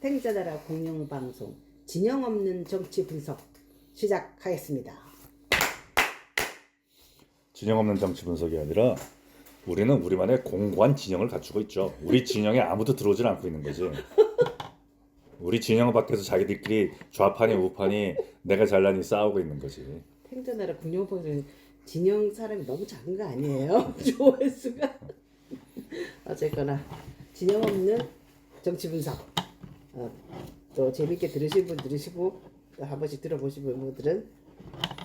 탱자나라 공영방송 진영 없는 정치 분석 시작하겠습니다. 진영 없는 정치 분석이 아니라 우리는 우리만의 공고한 진영을 갖추고 있죠. 우리 진영에 아무도 들어오질 않고 있는 거지. 우리 진영 밖에서 자기들끼리 좌판이 우판이 내가 잘나니 싸우고 있는 거지. 탱자나라 공영방송 진영 사람이 너무 작은 거 아니에요? 조회수가. 어쨌거나 진영 없는 정치 분석 또 재밌게 들으신 분 들으시고 또 한 번씩 들어보신 분들은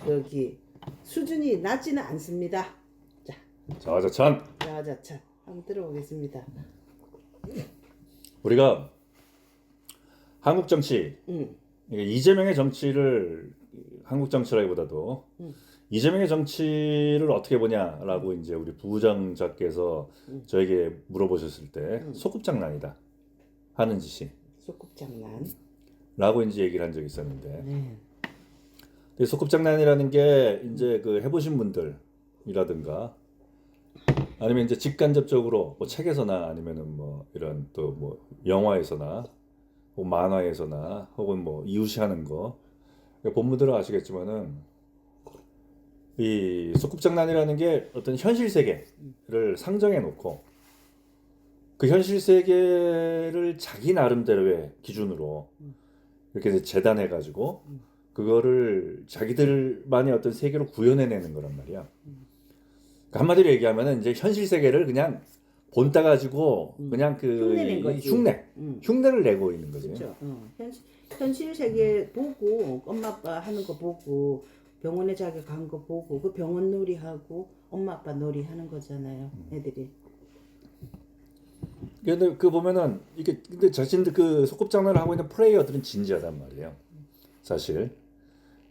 여기 수준이 낮지는 않습니다. 자, 자자찬 자자찬 한번 들어보겠습니다. 우리가 한국 정치 이재명의 정치를 한국 정치라기보다도 이재명의 정치를 어떻게 보냐라고 이제 우리 부장자께서 저에게 물어보셨을 때 소꿉장난이다 하는 짓이 소꿉장난. 라고 이제 얘기를 한 적이 있었는데 소꿉장난이라는 게 이제 그 해보신 분들이라든가 아니면 이제 직간접적으로 뭐 책에서나 아니면은 뭐 이런 또 뭐 영화에서나 뭐 만화에서나 혹은 뭐 이웃이 하는 거 본분들은 아시겠지만은 이 소꿉장난이라는 게 어떤 현실 세계를 상정해 놓고 그 현실 세계를 자기 나름대로의 기준으로 이렇게 재단해 가지고 그거를 자기들만의 어떤 세계로 구현해내는 거란 말이야. 그러니까 한마디로 얘기하면은 이제 현실 세계를 그냥 본따 가지고 그냥 그 흉내낸 거지. 흉내를 내고 있는 거지. 그렇죠. 현실 세계 보고 엄마 아빠 하는 거 보고 병원에 자기 간 거 보고 그 병원 놀이 하고 엄마 아빠 놀이 하는 거잖아요. 애들이. 근데 그 보면은 이게 근데 자신들 그 소꿉장난을 하고 있는 플레이어들은 진지하단 말이에요. 사실.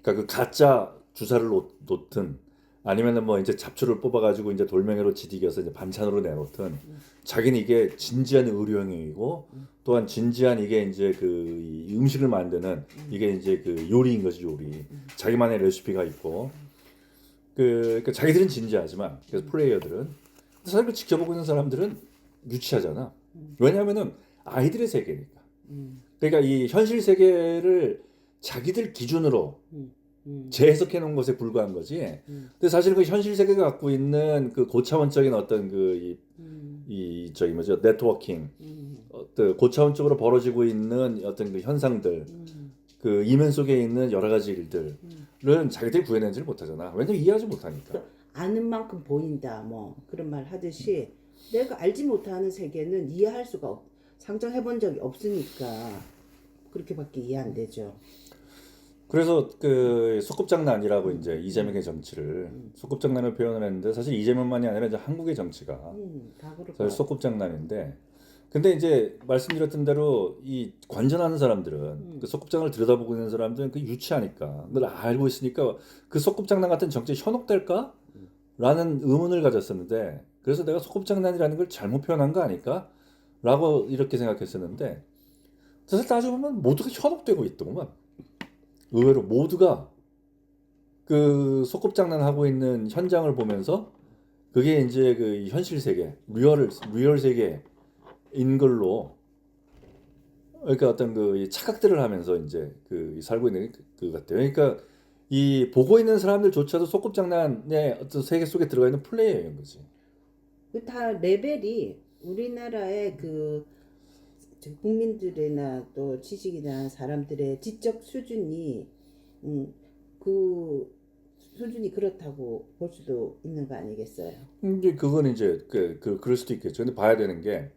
그러니까 그 가짜 주사를 놓든 아니면은 뭐 이제 잡초를 뽑아가지고 이제 돌멩이로 지디겨서 이제 반찬으로 내놓든 자기는 이게 진지한 의료행위이고 또한 진지한 이게 이제 이 음식을 만드는 이게 이제 그 요리인 거지 요리. 자기만의 레시피가 있고 그러니까 자기들은 진지하지만 그래서 플레이어들은 사실 그 지켜보고 있는 사람들은 유치하잖아. 왜냐하면은 아이들의 세계니까. 그러니까 이 현실 세계를 자기들 기준으로 재해석해 놓은 것에 불과한 거지. 근데 사실 그 현실 세계가 갖고 있는 그 고차원적인 어떤 이 저기 뭐죠 네트워킹, 어떤 고차원적으로 벌어지고 있는 어떤 그 현상들, 그 이면 속에 있는 여러 가지 일들은 자기들이 구해내지를 못하잖아. 왜냐면 이해하지 못하니까. 아는 만큼 보인다 뭐 그런 말 하듯이 내가 알지 못하는 세계는 이해할 수가 상정해 본 적이 없으니까 그렇게밖에 이해 안 되죠. 그래서 그 소꿉장난이라고 이제 이재명의 정치를 소꿉장난을 표현을 했는데 사실 이재명만이 아니라 이제 한국의 정치가 다 그럴 사실 소꿉장난인데 근데 이제 말씀드렸던 대로 이 관전하는 사람들은 그 소꿉장난을 들여다보고 있는 사람들은 그 유치하니까 그걸 알고 있으니까 그 소꿉장난 같은 정치에 현혹될까? 라는 의문을 가졌었는데 그래서 내가 소꿉장난이라는 걸 잘못 표현한 거 아닐까? 라고 이렇게 생각했었는데 사실 따지고 보면 모두가 현혹되고 있더구만. 의외로 모두가 그 소꿉장난 하고 있는 현장을 보면서 그게 이제 그 현실 세계, 리얼 세계인 걸로 그러니까 어떤 그 착각들을 하면서 이제 그 살고 있는 그 같아요. 그러니까 이 보고 있는 사람들조차도 소꿉장난의 어떤 세계 속에 들어가 있는 플레이어인 거지. 다 레벨이 우리나라의 그 국민들이나 또 지식이나 사람들의 지적 수준이 그 수준이 그렇다고 볼 수도 있는 거 아니겠어요? 이제 그건 이제 그럴 수도 있겠죠. 근데 봐야 되는 게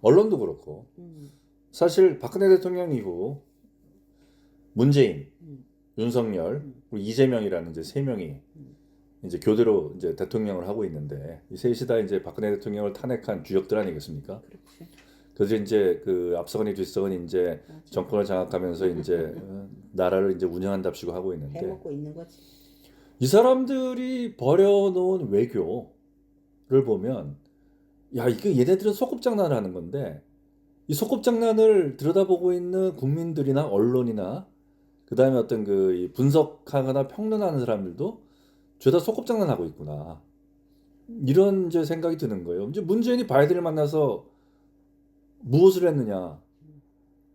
언론도 그렇고 사실 박근혜 대통령 이후 문재인, 윤석열, 그리고 이재명이라는 이제 세 명이 이제 교대로 이제 대통령을 하고 있는데 이 셋이 다 이제 박근혜 대통령을 탄핵한 주역들 아니겠습니까? 그렇지. 그래서 이제 그 앞서거니 뒤서거니 이제 정권을 장악하면서 이제 나라를 이제 운영한답시고 하고 있는데 해먹고 있는 거지. 이 사람들이 벌여놓은 외교를 보면 야 이게 얘네들은 소꿉장난을 하는 건데 이 소꿉장난을 들여다보고 있는 국민들이나 언론이나 그 다음에 어떤 그 분석하거나 평론하는 사람들도 죄다 소꿉장난 하고 있구나 이런 이제 생각이 드는 거예요. 이제 문재인이 바이든을 만나서 무엇을 했느냐?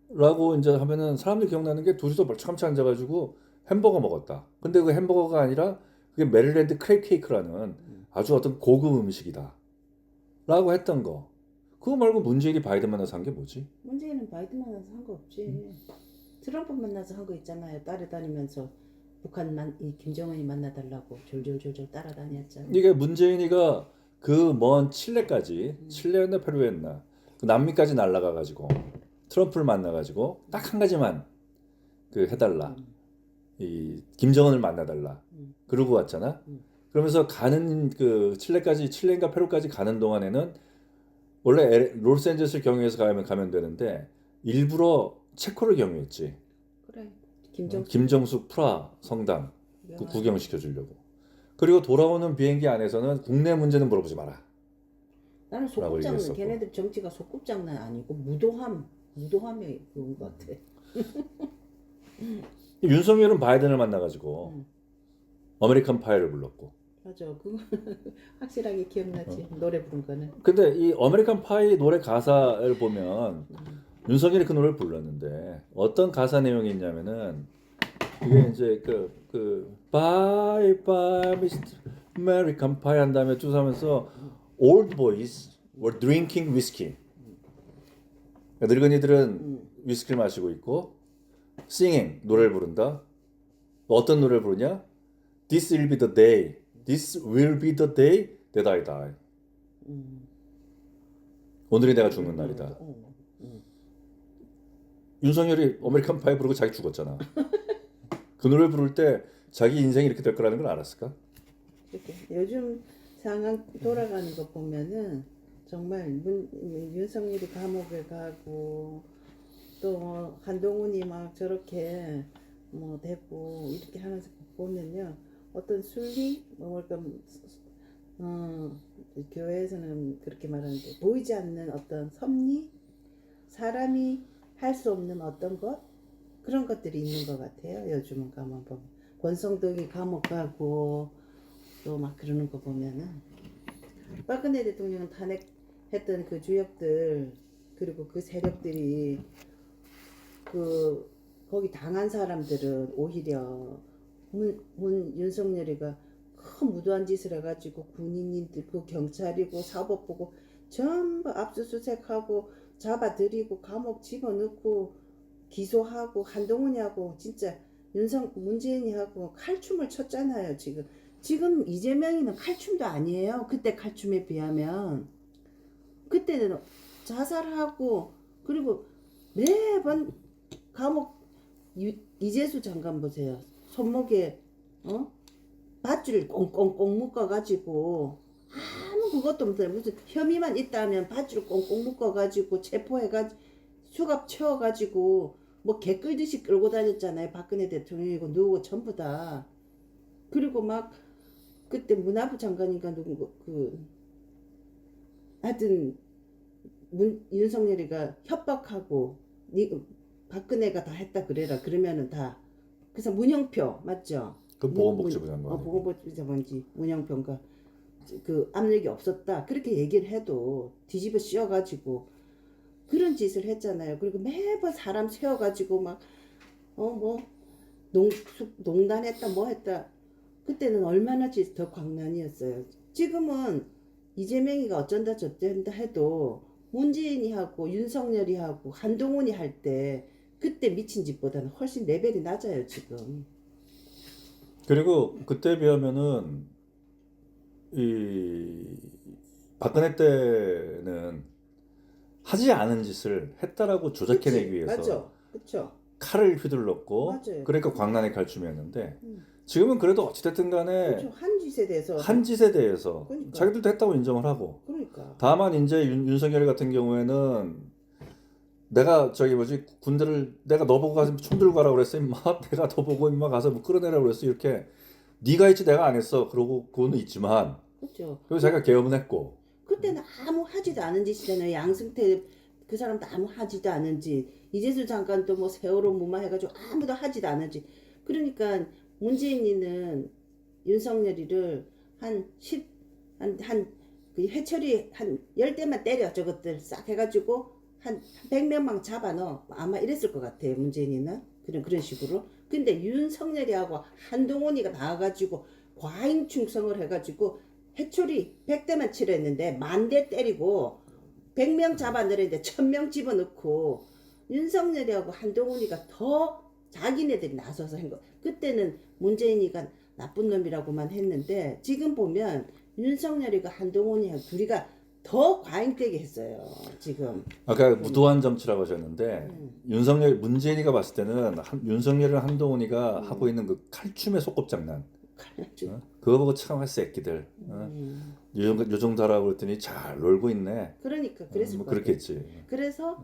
라고 이제 하면은 사람들이 기억나는 게 둘이서 멀찌감치 앉아가지고 햄버거 먹었다. 근데 그 햄버거가 아니라 그게 메릴랜드 크랩 케이크라는 아주 어떤 고급 음식이다. 라고 했던 거. 그거 말고 문재인이 바이든 만나서 한 게 뭐지? 문재인은 바이든 만나서 한 거 없지. 트럼프 만나서 한 거 있잖아요. 따라다니면서 이 김정은이 만나달라고 졸졸졸졸 따라다녔잖아요. 이게 문재인이가 그 먼 칠레였나 페루였나 그 남미까지 날아가가지고 트럼프를 만나가지고 딱 한 가지만 그 해달라. 이 김정은을 만나달라. 그러고 왔잖아. 그러면서 가는 그 칠레인가 페루까지 가는 동안에는 원래 로스앤젤레스 경유해서 가면 되는데 일부러 체코를 경유했지. 그래. 김정숙 프라 성당 그 유명하죠. 구경시켜 주려고. 그리고 돌아오는 비행기 안에서는 국내 문제는 물어보지 마라. 나는 라고 소꿉장난, 얘기했었고. 걔네들 정치가 소꿉장난 아니고 무도함에 그런 것 같아. 윤석열은 바이든을 만나가지고 아메리칸 파이를 불렀고. 맞아, 그거 확실하게 기억나지. 노래 부른 거는. 근데 이 아메리칸 파이 노래 가사를 보면 윤석열이 그 노래를 불렀는데 어떤 가사 내용이 있냐면은 이게 이제 그 Bye bye Mr. American Pie 한 다음에 쭉 하면서 Old boys were drinking whiskey. 그러니까 늙은이들은 위스키를 마시고 있고 singing 노래를 부른다. 어떤 노래를 부르냐? This will be the day. This will be the day that I die. 오늘이 내가 죽는 날이다. 윤석열이 아메리칸 파이 부르고 자기 죽었잖아. 그 노래 부를 때 자기 인생이 이렇게 될 거라는 걸 알았을까? 이렇게 요즘 상황 돌아가는 거 보면은 정말 윤석열이 감옥에 가고 또 한동훈이 막 저렇게 뭐 되고 이렇게 하면서 보면요, 어떤 순리 뭐랄까 교회에서는 그렇게 말하는데 보이지 않는 어떤 섭리, 사람이 할 수 없는 어떤 것, 그런 것들이 있는 것 같아요. 요즘은 가만 보면 권성동이 감옥 가고 또 막 그러는 거 보면은 박근혜 대통령은 탄핵했던 그 주역들 그리고 그 세력들이 그 거기 당한 사람들은 오히려 윤석열이가 큰 무도한 짓을 해가지고 군인들 그 경찰이고 사법부고 전부 압수수색하고 잡아들이고 감옥 집어넣고 기소하고 한동훈이하고 진짜 문재인이하고 칼춤을 췄잖아요. 지금 이재명이는 칼춤도 아니에요. 그때 칼춤에 비하면 그때는 자살하고 그리고 매번 감옥 이재수 장관 보세요. 손목에 밧줄 꽁꽁꽁 묶어가지고 아무 그것도 없어요. 무슨 혐의만 있다면 밧줄 꽁꽁 묶어가지고 체포해가지고 수갑 채워가지고 뭐 개 끌듯이 끌고 다녔잖아요. 박근혜 대통령이고 누구 전부 다. 그리고 막 그때 문화부 장관인가 누구 하여튼 윤석열이가 협박하고 박근혜가 다 했다 그래라 그러면은 다 그래서 문영표 맞죠? 그 보건복지부 장관. 보건복지부 장관인지 문영표인가 그 압력이 없었다 그렇게 얘기를 해도 뒤집어 씌워가지고 그런 짓을 했잖아요. 그리고 매번 사람 세워가지고 막 뭐 농단했다 뭐 했다. 그때는 얼마나 더 광란이었어요. 지금은 이재명이가 어쩐다 저쩐다 해도 문재인이 하고 윤석열이 하고 한동훈이 할 때 그때 미친 짓보다는 훨씬 레벨이 낮아요 지금. 그리고 그때 비하면은 이 박근혜 때는 하지 않은 짓을 했다라고 조작해내기 위해서 맞죠, 그렇죠. 칼을 휘둘렀고 맞아요. 그러니까 광란의 칼춤이었는데 지금은 그래도 어찌됐든 간에 그렇죠. 한 짓에 대해서 한 짓에 대해서 그러니까. 자기들도 했다고 인정을 하고 그러니까 다만 이제 윤석열 같은 경우에는 내가 군대를 내가 너 보고 가서 총 들고 가라고 그랬어 임마 내가 너 보고 임마 가서 뭐 끌어내라고 그랬어 이렇게 네가 했지 내가 안 했어 그러고 그거는 있지만 그렇죠. 그리고 자기가 계엄은 했고 그때는 아무 하지도 않은 짓이잖아요. 양승태 그 사람도 아무 하지도 않은 짓. 이재수 장관도 뭐 세월호 무마해가지고 아무도 하지도 않은 짓. 그러니까 문재인이는 윤석열이를 그 해철이 한 10대만 때려 저것들 싹 해가지고 한 100명만 잡아넣어 아마 이랬을 것 같아요. 문재인이는 그런 식으로. 근데 윤석열이하고 한동훈이가 나와가지고 과잉 충성을 해가지고 해초리 100대만 치료했는데 10,000대 때리고 100명 잡아내는데 1000명 집어넣고 윤석열이하고 한동훈이가 더 자기네들이 나서서 한 거. 그때는 문재인이가 나쁜 놈이라고만 했는데 지금 보면 윤석열이가 한동훈이하고 둘이가 더 과잉되게 했어요. 지금. 아까 무도한 정치라고 하셨는데 윤석열 문재인이가 봤을 때는 윤석열이랑 한동훈이가 하고 있는 그 칼춤의 소꿉장난 그거 보고 참 할 새끼들 요 정도 하라고 그랬더니 잘 놀고 있네. 그러니까 그랬을 뭐 것 같아요. 그렇겠지. 그래서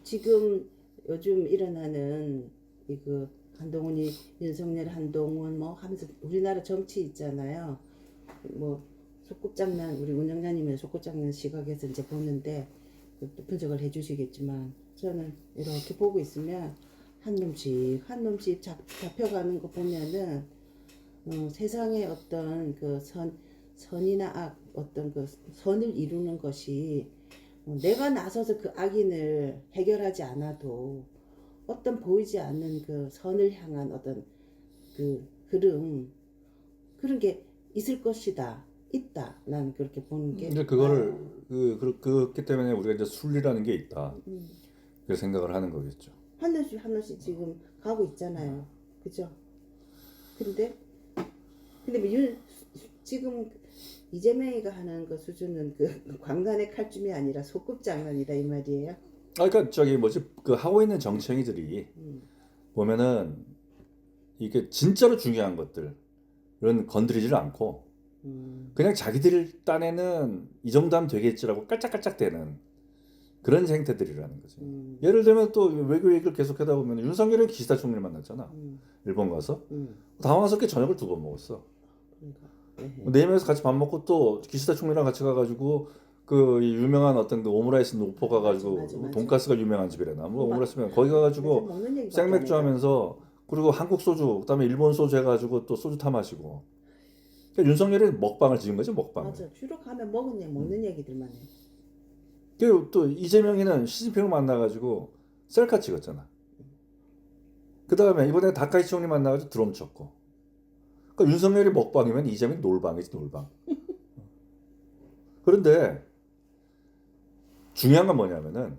지금 요즘 일어나는 이거 한동훈이 윤석열 한동훈 뭐 하면서 우리나라 정치 있잖아요. 뭐 속꿉장난 우리 운영자님의 속꿉장난 시각에서 이제 보는데 또 분석을 해주시겠지만 저는 이렇게 보고 있으면 한 놈씩 잡혀가는 거 보면은 세상의 어떤 그 선이나 악 어떤 그 선을 이루는 것이 내가 나서서 그 악인을 해결하지 않아도 어떤 보이지 않는 그 선을 향한 어떤 그 흐름 그런 게 있을 것이다. 있다. 난 그렇게 보는 게. 이제 그거를 그렇기 때문에 우리가 이제 순리라는 게 있다. 그 생각을 하는 거겠죠. 한 놈씩 지금 가고 있잖아요. 그죠? 근데 뭐 지금 이재명이가 하는 그 수준은 그 광단의 칼춤이 아니라 소꿉장난이다 이 말이에요. 그러니까 저기 뭐지 그 하고 있는 정치행위들이 보면은 이게 진짜로 중요한 것들은 건드리지를 않고 그냥 자기들 딴에는 이 정도 하면 되겠지라고 깔짝깔짝대는 그런 행태들이라는 거지. 예를 들면 또 외교 얘기를 계속하다 보면 윤석열은 기시다 총리를 만났잖아. 일본 가서 당황스럽게 저녁을 2번 먹었어. 그러니까. 4명이서 같이 밥 먹고 또 기시다 총리랑 같이 가가지고 그 유명한 어떤 그 오므라이스 노포 가가지고 맞아. 돈가스가 유명한 집이래나 뭐 오므라이스면 거기 가가지고 생맥주 하면서 그리고 한국 소주 그다음에 일본 소주 해가지고 또 소주 타 마시고 그러니까 윤석열이 먹방을 지은 거죠 먹방. 맞아. 주로 가면 먹는 얘기들만 해. 그리고 또 이재명이는 시진핑을 만나가지고 셀카 찍었잖아. 그 다음에 이번에 다카이치 총리 만나가지고 드럼 쳤고. 그러니까 윤석열이 먹방이면 이재명이 놀방이지 놀방. 그런데 중요한 건 뭐냐면은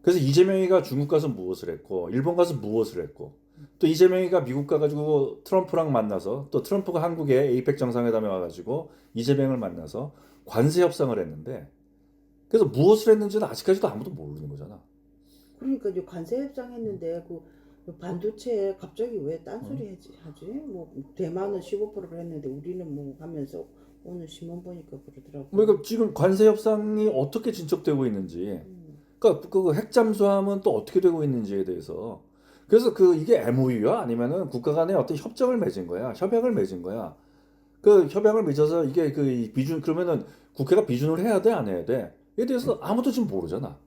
그래서 이재명이가 중국 가서 무엇을 했고 일본 가서 무엇을 했고 또 이재명이가 미국 가가지고 트럼프랑 만나서 또 트럼프가 한국에 에이펙 정상회담에 와가지고 이재명을 만나서 관세 협상을 했는데 그래서 무엇을 했는지는 아직까지도 아무도 모르는 거잖아. 그러니까 이제 관세 협상했는데 그 반도체 갑자기 왜 딴소리 하지? 뭐 대만은 15%를 했는데 우리는 뭐 하면서 오늘 신문 보니까 그러더라고. 그러니까 지금 관세 협상이 어떻게 진척되고 있는지, 그러니까 그 핵 잠수함은 또 어떻게 되고 있는지에 대해서. 그래서 이게 MOU야 아니면은 국가 간의 어떤 협정을 맺은 거야, 협약을 맺은 거야. 그 협약을 맺어서 이게 그 비준 그러면은 국회가 비준을 해야 돼 안 해야 돼? 에 대해서 아무도 지금 모르잖아.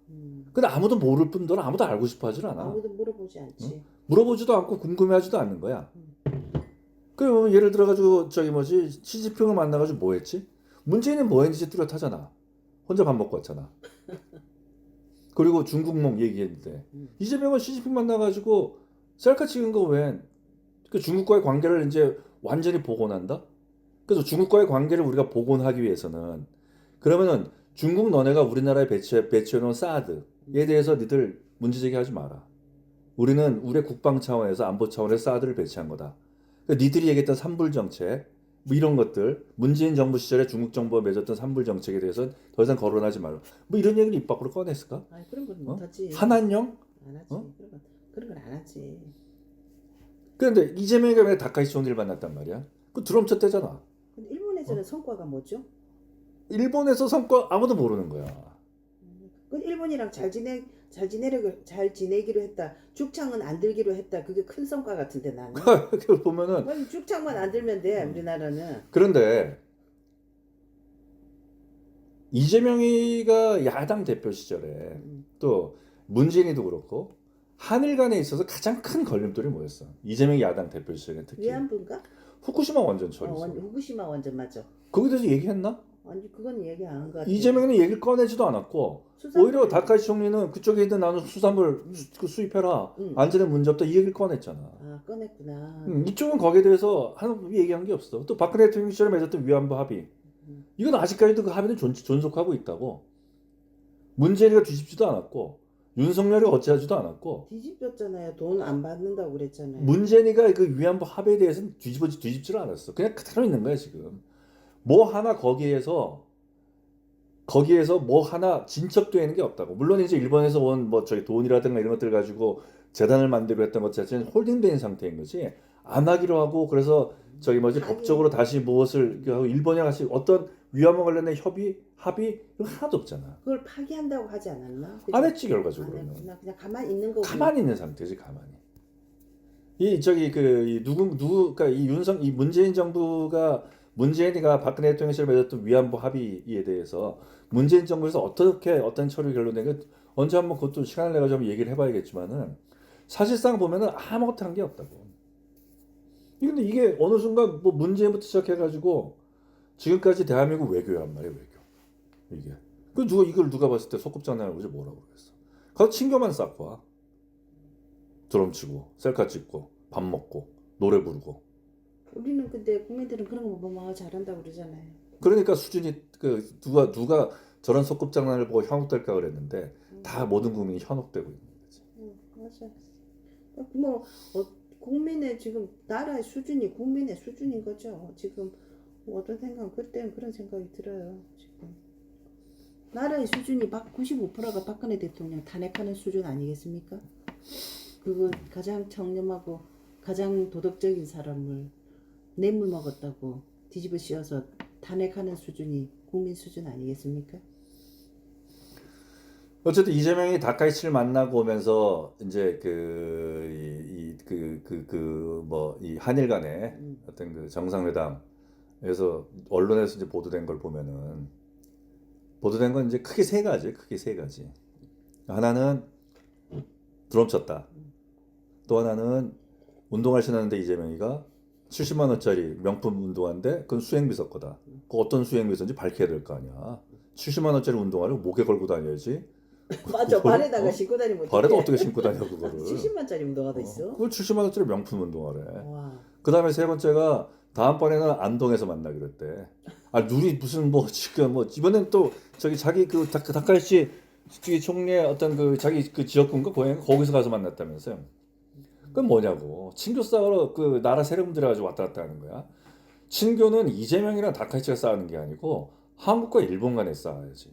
근데 아무도 모를 뿐더러 아무도 알고 싶어 하질 않아. 아무도 물어보지 않지. 응? 물어보지도 않고 궁금해하지도 않는 거야. 그럼 예를 들어가지고 저기 뭐지 시진핑을 만나가지고 뭐 했지? 문재인은 뭐 했는지 뚜렷하잖아. 혼자 밥 먹고 왔잖아. 그리고 중국몽 얘기했는데 이재명은 시진핑 만나가지고 셀카 찍은 거 왜? 그 중국과의 관계를 이제 완전히 복원한다? 그래서 중국과의 관계를 우리가 복원하기 위해서는 그러면은 중국 너네가 우리나라에 배치해놓은 사드에 대해서 니들 문제제기하지 마라. 우리는 우리의 국방 차원에서 안보 차원에서 사드를 배치한 거다. 그러니까 니들이 얘기했던 산불정책 뭐 이런 것들 문재인 정부 시절에 중국 정부가 맺었던 산불정책에 대해서는 더 이상 거론하지 말라. 뭐 이런 얘기를 입 밖으로 꺼냈을까? 아니 그런 건 못하지. 한한령? 안 하지. 어? 그런 건 안 하지. 그런데 이재명이가 왜 다카이치 총리를 만났단 말이야? 그 드럼 쳤대잖아. 근데 일본에서는 성과가 뭐죠? 일본에서 성과 아무도 모르는 거야. 그 일본이랑 잘 지내기로 했다. 죽창은 안 들기로 했다. 그게 큰 성과 같은데 나는. 그 보면은 아니, 죽창만 안 들면 돼. 우리나라는. 그런데 이재명이가 야당 대표 시절에 또 문재인이도 그렇고 한일 간에 있어서 가장 큰 걸림돌이 뭐였어? 이재명이 야당 대표 시절에 특히 위안부인가? 후쿠시마 원전 처리. 후쿠시마 원전 맞아. 거기에 대해서 얘기했나? 아니 그건 얘기 안 한 것 같아요. 이재명은 얘기를 꺼내지도 않았고 오히려 다카이치 총리는 그쪽에 있는 나는 수산물 수입해라. 안전에 문제 없다 이 얘기를 꺼냈잖아. 아 꺼냈구나. 이쪽은 거기에 대해서 한 얘기한 게 없어. 또 박근혜 대통령 시절에 맺었던 위안부 합의. 이건 아직까지도 그 합의는 존속하고 있다고. 문재인이가 뒤집지도 않았고 윤석열이 어찌하지도 않았고 뒤집혔잖아요. 돈 안 받는다고 그랬잖아요. 문재인이가 그 위안부 합의에 대해서는 뒤집지를 않았어. 그냥 그대로 있는 거야 지금. 뭐 하나 거기에서 뭐 하나 진척되는 게 없다고. 물론 이제 일본에서 온 뭐 저기 돈이라든가 이런 것들 가지고 재단을 만들고 했던 것 자체는 홀딩된 상태인 거지. 안 하기로 하고 그래서 저기 뭐지 법적으로 다시 무엇을 하고 일본이랑 같이 어떤 위안부 관련된 합의 이런 거 하나도 없잖아. 그걸 파기한다고 하지 않았나? 그죠? 안 했지 안 결과적으로는. 했구나. 그냥 가만히 있는 거고. 가만히 있는 상태지 가만히. 이 저기 그 누구 그러니까 이 문재인 정부가 문재인이가 박근혜 대통령 시절에 맺었던 위안부 합의에 대해서 문재인 정부에서 어떻게 어떤 처리 결론된 게 언제 한번 그것도 시간을 내가 좀 얘기를 해봐야겠지만은 사실상 보면은 아무것도 한 게 없다고. 근데 이게 어느 순간 뭐 문재인부터 시작해가지고 지금까지 대한민국 외교란 말이에요 외교. 이게 그 이걸 봤을 때 소꿉장난을 보지 뭐라고 그랬어. 가서 친교만 쌓고 와. 드럼 치고 셀카 찍고 밥 먹고 노래 부르고. 우리는 근데 국민들은 그런 거 보면 잘한다고 그러잖아요. 그러니까 수준이 그 누가 저런 소꿉장난을 보고 현혹될까 그랬는데 다 모든 국민이 현혹되고 있는 거지. 맞아. 뭐 국민의 지금 나라의 수준이 국민의 수준인 거죠. 지금 어떤 생각 그때는 그런 생각이 들어요. 지금 나라의 수준이 95%가 박근혜 대통령 탄핵하는 수준 아니겠습니까? 그거 가장 청렴하고 가장 도덕적인 사람을 뇌물 먹었다고 뒤집어 씌워서 탄핵하는 수준이 국민 수준 아니겠습니까? 어쨌든 이재명이 다카이치를 만나고 오면서 이제 뭐 이 한일 간의 어떤 그 정상회담에서 언론에서 이제 보도된 걸 보면은 보도된 건 이제 크게 세 가지. 하나는 드럼 쳤다. 또 하나는 운동화 신었는데 이재명이가 70만 원짜리 명품 운동화인데 그건 수행비서 거다. 그 어떤 수행비서인지 밝혀야 될 거 아니야. 70만 원짜리 운동화를 목에 걸고 다녀야지. 맞아. 발에다가 신고 다니면 발에도 어떻게 신고 다녀 그거를. 70만짜리 운동화도 있어? 그걸 70만 원짜리 명품 운동화래. 와. 그 다음에 세 번째가 다음번에는 안동에서 만나기로 했대. 아 누리 무슨 뭐 지금 뭐 이번엔 또 저기 자기 그 다카이치 총리의 어떤 그 자기 그 지역군가 고향 거기서 가서 만났다면서요. 그건 뭐냐고. 친교 싸우러 그 나라 세력들이 가지고 왔다 갔다 하는 거야. 친교는 이재명이랑 다카이치가 싸우는 게 아니고 한국과 일본 간에 싸워야지.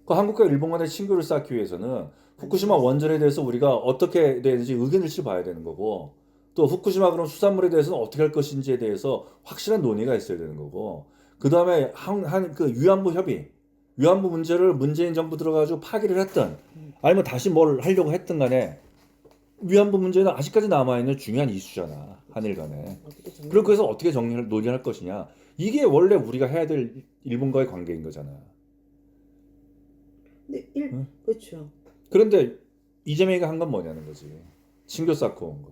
그 한국과 일본 간의 친교를 쌓기 위해서는 후쿠시마 원전에 대해서 우리가 어떻게 되는지 의견을 봐야 되는 거고 또 후쿠시마 그런 수산물에 대해서는 어떻게 할 것인지에 대해서 확실한 논의가 있어야 되는 거고 그 다음에 그 위안부 문제를 문재인 정부 들어가지고 파기를 했던 아니면 다시 뭘 하려고 했던 간에 위안부 문제는 아직까지 남아있는 중요한 이슈잖아 한일 간에. 그리고 그래서 어떻게 논의할 것이냐 이게 원래 우리가 해야 될 일본과의 관계인 거잖아. 근데 응? 그렇죠. 그런데 이재명이가 한 건 뭐냐는 거지. 친교 쌓고 온 거.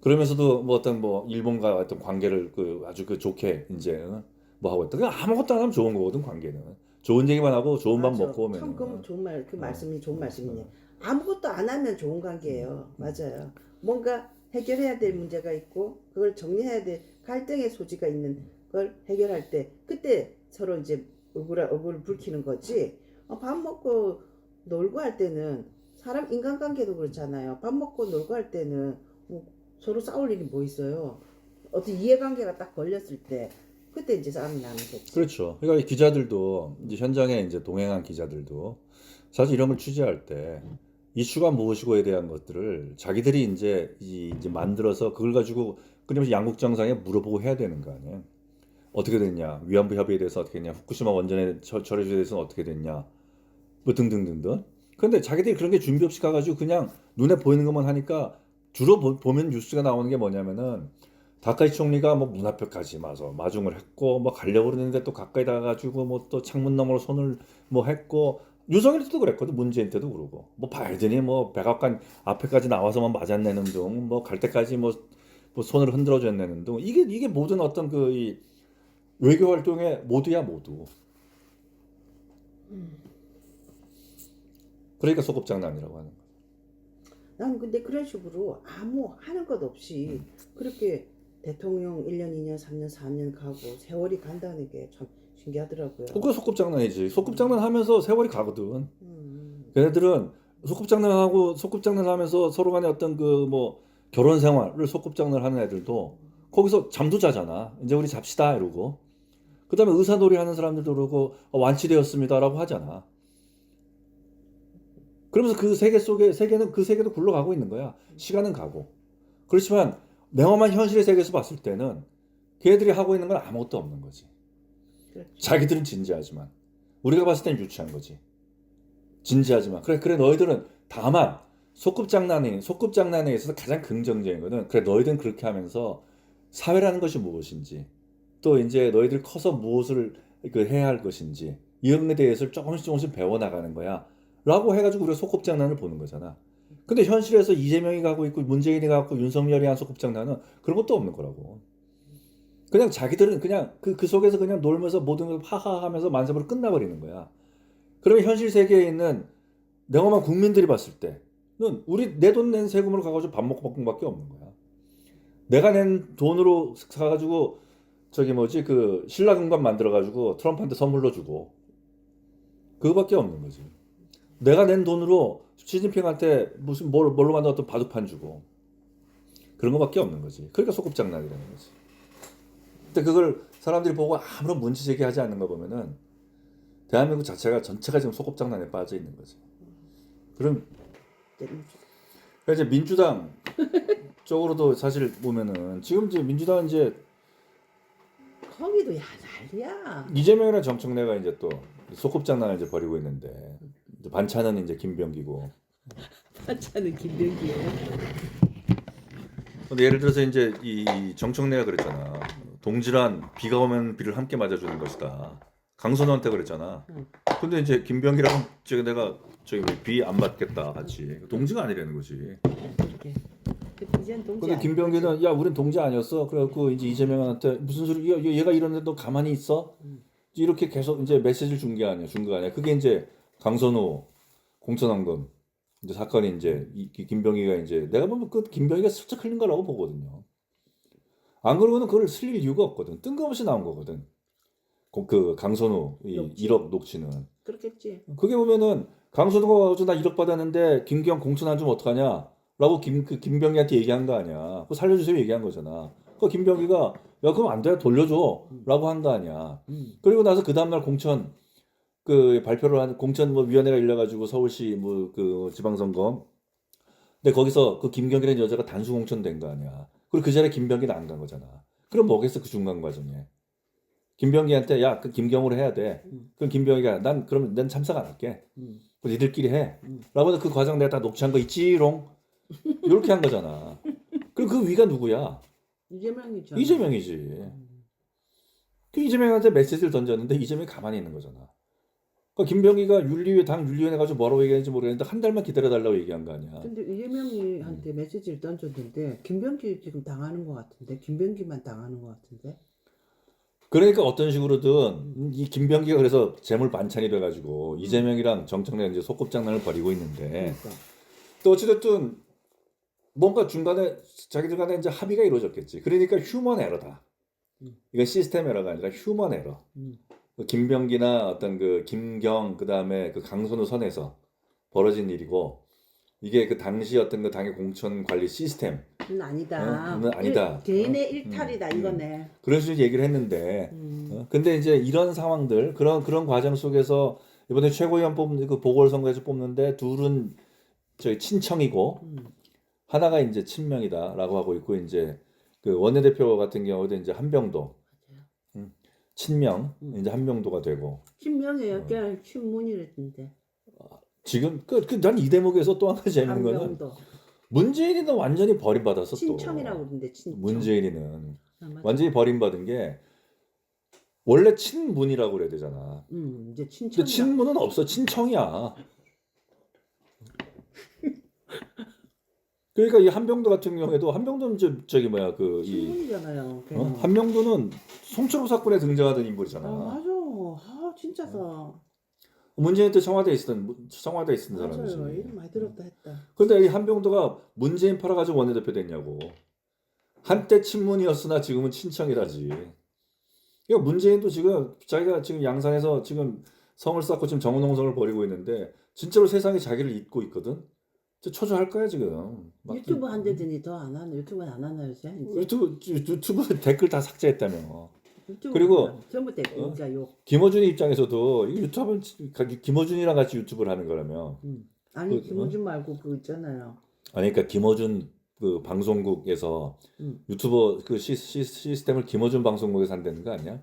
그러면서도 뭐 어떤 뭐 일본과 어떤 관계를 그 아주 그 좋게 이제 뭐 하고 있다. 그냥 아무것도 안 하면 좋은 거거든 관계는. 좋은 얘기만 하고 좋은 밥 먹고 오면. 참 그럼 좋은 말 그 말씀이 좋은 말씀이네. 아무것도 안 하면 좋은 관계예요. 맞아요. 뭔가 해결해야 될 문제가 있고 그걸 정리해야 될 갈등의 소지가 있는 걸 해결할 때 그때 서로 이제 얼굴을 붉히는 거지. 밥 먹고 놀고 할 때는 사람 인간관계도 그렇잖아요. 밥 먹고 놀고 할 때는 뭐 서로 싸울 일이 뭐 있어요. 어떤 이해관계가 딱 걸렸을 때 그때 이제 싸움이 나는 거지. 그렇죠. 그러니까 기자들도 이제 현장에 이제 동행한 기자들도 사실 이런 걸 취재할 때 이슈가 무엇이고에 대한 것들을 자기들이 이제 만들어서 그걸 가지고 끊임없이 양국 정상에 물어보고 해야 되는 거 아니에요. 어떻게 됐냐, 위안부 협의에 대해서 어떻게 됐냐, 후쿠시마 원전의 처리에 대해서는 어떻게 됐냐, 뭐 등등등등. 그런데 자기들이 그런 게 준비 없이 가가지고 그냥 눈에 보이는 것만 하니까 주로 보면 뉴스가 나오는 게 뭐냐면은 다카이치 총리가 뭐 문 앞에까지 마중을 했고 뭐 가려고 그러는데 또 가까이 다가가지고 뭐 또 창문 너머로 손을 뭐 했고 윤석열 때도 그랬거든. 문재인 때도 그러고 뭐 바이든이 뭐 백악관 앞에까지 나와서만 맞아내는 둥 뭐 갈 때까지 뭐 손을 흔들어 줬내는 둥 이게 모든 어떤 외교 활동에 모두야 모두. 그러니까 소꿉장난이라고 하는 거야. 난 근데 그런 식으로 아무 하는 것 없이 그렇게 대통령 1년, 2년, 3년, 4년 가고 세월이 간다는 게 참 신기하더라고요. 그거 소꿉장난이지. 소꿉장난 하면서 세월이 가거든. 음, 걔네들은 소꿉장난 하면서 서로 간에 어떤 그 뭐 결혼 생활을 소꿉장난 하는 애들도 거기서 잠도 자잖아. 이제 우리 잡시다 이러고. 그다음에 의사놀이 하는 사람들도 그러고 완치되었습니다라고 하잖아. 그러면서 그 세계는 그 세계도 굴러가고 있는 거야. 시간은 가고. 그렇지만 냉엄한 현실의 세계에서 봤을 때는 걔들이 하고 있는 건 아무것도 없는 거지. 그렇죠. 자기들은 진지하지만 우리가 봤을 땐 유치한 거지. 진지하지만 그래 너희들은 다만 소꿉장난에 있어서 가장 긍정적인 거는 그래 너희들은 그렇게 하면서 사회라는 것이 무엇인지 또 이제 너희들 커서 무엇을 그 해야 할 것인지 이런 데 대해서 조금씩 배워나가는 거야 라고 해가지고 우리가 소꿉장난을 보는 거잖아. 근데 현실에서 이재명이 가고 있고 문재인이 가고 윤석열이 한 소꿉장난은 그런 것도 없는 거라고. 그냥 자기들은 그냥 그 속에서 그냥 놀면서 모든 걸 하하 하면서 만세부로 끝나버리는 거야. 그러면 현실 세계에 있는 냉엄한 국민들이 봤을 때는 내 돈 낸 세금으로 가가지고 밥 먹고 밖에 없는 거야. 내가 낸 돈으로 사가지고 저기 뭐지 그 신라공관 만들어가지고 트럼프한테 선물로 주고 그거밖에 없는 거지. 내가 낸 돈으로 시진핑한테 무슨 뭘로 만든 어떤 바둑판 주고 그런 거밖에 없는 거지. 그러니까 소꿉장난이라는 거지. 근데 그걸 사람들이 보고 아무런 문제 제기하지 않는 거 보면은 대한민국 자체가 전체가 지금 소꿉장난에 빠져 있는 거지. 그럼 이제 민주당 쪽으로도 사실 보면은 지금 이제 민주당 이제 거기도 야 난리야. 이재명이랑 정청래가 이제 또 소꿉장난을 이제 벌이고 있는데 이제 반찬은 이제 김병기고. 반찬은 김병기예요. 근데 예를 들어서 이제 이 정청래가 그랬잖아. 동지란 비가 오면 비를 함께 맞아주는 것이다. 강선우한테 그랬잖아. 근데 이제 김병기랑 내가 비 안 맞겠다 같이 동지가 아니라는 거지. 이렇게. 이젠 동지. 근데 김병기는 야 우린 동지 아니었어. 그래갖고 이제 이재명한테 무슨 소리? 얘가 이러는데 너 가만히 있어? 이렇게 계속 이제 메시지를 준 게 아니야. 준 거 아니야. 그게 이제 강선우 공천원금 이제 사건이 이제 김병기가 이제 내가 보면 그 김병기가 슬쩍 흘린 거라고 보거든요. 안 그러고는 그걸 슬릴 이유가 없거든. 뜬금없이 나온 거거든. 그 강선우 녹취. 1억 녹취는. 그렇겠지. 그게 보면은 강선우가 와서 나 1억 받았는데 김경 공천 안 주면 어떡하냐? 라고 김병기한테 얘기한 거 아니야. 그거 살려주세요 얘기한 거잖아. 그 김병기가 야 그럼 안 돼 돌려줘 라고 한 거 아니야. 그리고 나서 그 다음날 공천 그 발표를 한 공천 뭐 위원회가 열려가지고 서울시 뭐 그 지방선거. 근데 거기서 그 김경이라는 여자가 단수 공천된 거 아니야. 그리고 그 자리에 김병기는 안 간 거잖아. 그럼 뭐겠어 그 중간 과정에. 김병기한테 야 그 김경으로 해야 돼. 그럼 김병기가 그러면 난 참석 안 할게. 그 니들끼리 해. 라고 해서 그 과정 내가 다 녹취한 거 있지롱. 이렇게 한 거잖아. 그럼 그 위가 누구야? 이재명이죠. 이재명이지. 그 이재명한테 메시지를 던졌는데 이재명이 가만히 있는 거잖아. 그러니까 김병기가 당 윤리위원회 가지고 뭐라고 얘기했는지 모르겠는데 한 달만 기다려달라고 얘기한 거 아니야. 근데 이재명이한테 메시지를 던졌는데 김병기 지금 당하는 것 같은데 김병기만 당하는 것 같은데. 그러니까 어떤 식으로든 이 김병기가 그래서 재물 반찬이 돼가지고 이재명이랑 정청래 이제 소꿉장난을 벌이고 있는데 그러니까. 또 어찌됐든 뭔가 중간에 자기들 간에 이제 합의가 이루어졌겠지. 그러니까 휴먼 에러다. 이건 시스템 에러가 아니라 휴먼 에러. 그 김병기나 어떤 그 김경 그다음에 그 강선우 선에서 벌어진 일이고 이게 그 당시 어떤 그 당의 공천 관리 시스템 는 아니다. 는 아니다. 개인의 일탈이다 이거네. 그런 식으로 얘기를 했는데 근데 이제 이런 상황들 그런 과정 속에서 이번에 최고위원 뽑는 그 보궐선거에서 뽑는데 둘은 저희 친청이고 하나가 이제 친명이다라고 하고 있고 이제 그 원내대표 같은 경우도 이제 한병도 친명 이제 한명도가 되고 친명이에요. 그냥 친문이랬는데. 지금 난 이 대목에서 또 한 가지 재밌는 거는 한명도. 문재인이는 완전히 버림받았어. 친청이라고 그러는데 친청. 문재인이는 맞아. 완전히 버림받은 게 원래 친문이라고 그래야 되잖아. 이제 친청. 근데 친문은 없어. 친청이야. 그러니까 이 한병도 같은 경우에도 한병도는 저기 뭐야 그 이 신문이잖아요. 걔는. 한병도는 송철호 사건에 등장하던 인물이잖아. 맞아. 아 진짜서. 문재인 때 청와대에 있었던 맞아요. 사람이지. 이름 많이 들었다 했다. 근데 이 한병도가 문재인 팔아가지고 원내대표 됐냐고. 한때 친문이었으나 지금은 친청이라지. 그러니까 문재인도 지금 자기가 지금 양산에서 지금 성을 쌓고 지금 정우농성을 벌이고 있는데 진짜로 세상이 자기를 잊고 있거든. 초조할 거야 지금. 유튜브 한대더니 더 안 하나? 유튜브는 안 하나 요새? 이제? 유튜브 댓글 다 삭제했다며. 유튜브 그리고 전부 댓글이니까 욕. 김어준이 입장에서도 이거 유튜브는 김어준이랑 같이 유튜브를 하는 거라며. 아니 김호준 말고 그거 있잖아요. 아니 그러니까 김어준 그 방송국에서 유튜버 그 시스템을 김어준 방송국에서 한다는 거 아니야?